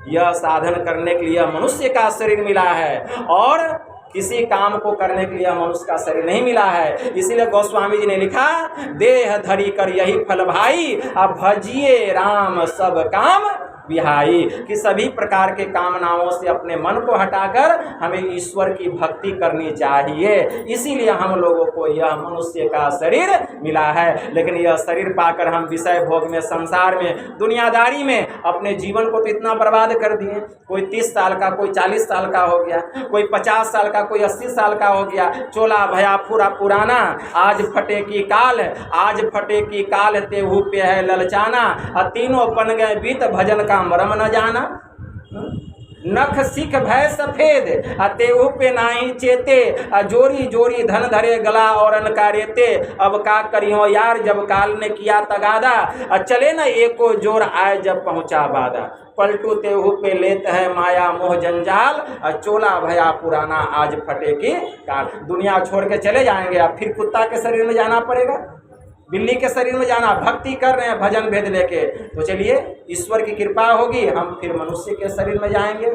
यह साधन करने के लिए मनुष्य का शरीर मिला है और किसी काम को करने के लिए मनुष्य का शरीर नहीं मिला है। इसीलिए गोस्वामी जी ने लिखा, देह धरी कर यही फल भाई, अब भजिए राम सब काम विहाई, कि सभी प्रकार के कामनाओं से अपने मन को हटाकर हमें ईश्वर की भक्ति करनी चाहिए। इसीलिए हम लोगों को यह मनुष्य का शरीर मिला है। लेकिन यह शरीर पाकर हम विषय भोग में, संसार में, दुनियादारी में अपने जीवन को तो इतना बर्बाद कर दिए। कोई 30 साल का, कोई 40 साल का हो गया, कोई 50 साल का, कोई 80 साल का हो गया। चोला भया पूरा पुराना, आज फटे की काल, आज फटे की काल तेहू पे है ललचाना, और तीनों बन गए बीत भजन का मरम न जाना। नख सिख भय सफेद तेहू पे नाही चेते, जोरी जोरी धन धरे गला और अनकारेते, अब का करियो यार जब काल ने किया तगादा, चले न एको जोर आए जब पहुंचा बादा, पलटू तेहू पे लेते है माया मोह जंजाल, चोला भया पुराना आज फटे की काल। दुनिया छोड़ के चले जाएंगे, अब फिर कुत्ता के शरीर में जाना पड़ेगा, बिल्ली के शरीर में जाना। भक्ति कर रहे हैं भजन भेद लेके, तो चलिए ईश्वर की कृपा होगी, हम फिर मनुष्य के शरीर में जाएंगे।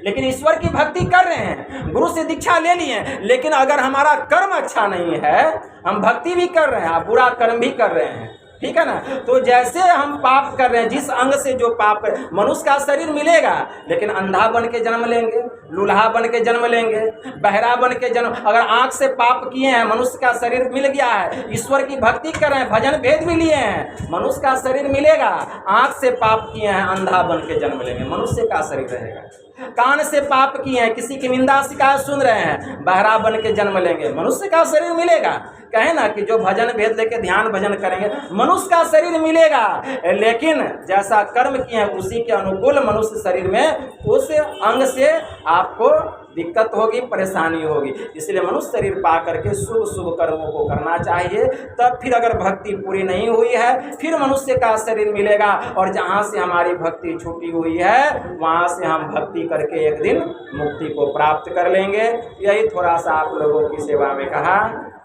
लेकिन ईश्वर की भक्ति कर रहे हैं, गुरु से दीक्षा ले लिए, लेकिन अगर हमारा कर्म अच्छा नहीं है, हम भक्ति भी कर रहे हैं, बुरा कर्म भी कर रहे हैं, ठीक है ना? तो जैसे हम पाप कर रहे हैं, जिस अंग से जो पाप कर, मनुष्य का शरीर मिलेगा, लेकिन अंधा बन के जन्म लेंगे, लूल्हा बन के जन्म लेंगे, बहरा बन के जन्म। अगर आंख से पाप किए हैं, मनुष्य का शरीर मिल गया है, ईश्वर की भक्ति कर रहे हैं, भजन भेद भी लिए हैं, मनुष्य का शरीर मिलेगा। आंख से पाप किए हैं, अंधा बन के जन्म लेंगे, मनुष्य का शरीर रहेगा। कान से पाप किए हैं, किसी की निंदा शिकायत सुन रहे हैं, बहरा बन के जन्म लेंगे, मनुष्य का शरीर मिलेगा। कहे ना कि जो भजन भेद लेके ध्यान भजन करेंगे, मनुष्य का शरीर मिलेगा। लेकिन जैसा कर्म किए हैं उसी के अनुकूल मनुष्य शरीर में उस अंग से आपको दिक्कत होगी, परेशानी होगी। इसलिए मनुष्य शरीर पा करके शुभ शुभ कर्मों को करना चाहिए। तब फिर अगर भक्ति पूरी नहीं हुई है, फिर मनुष्य का शरीर मिलेगा, और जहाँ से हमारी भक्ति छूटी हुई है वहाँ से हम भक्ति करके एक दिन मुक्ति को प्राप्त कर लेंगे। यही थोड़ा सा आप लोगों की सेवा में कहा।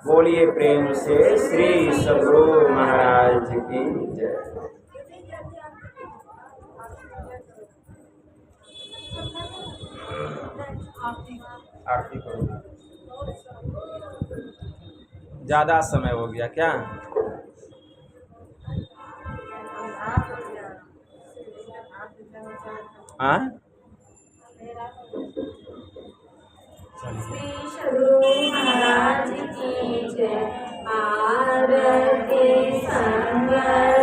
बोलिए प्रेम से श्री सद्गुरु महाराज की जय। आरती करो, ज़्यादा समय हो गया क्या? हाँ, श्री सद्गुरु महाराज की जय। आरती संग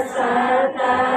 सदा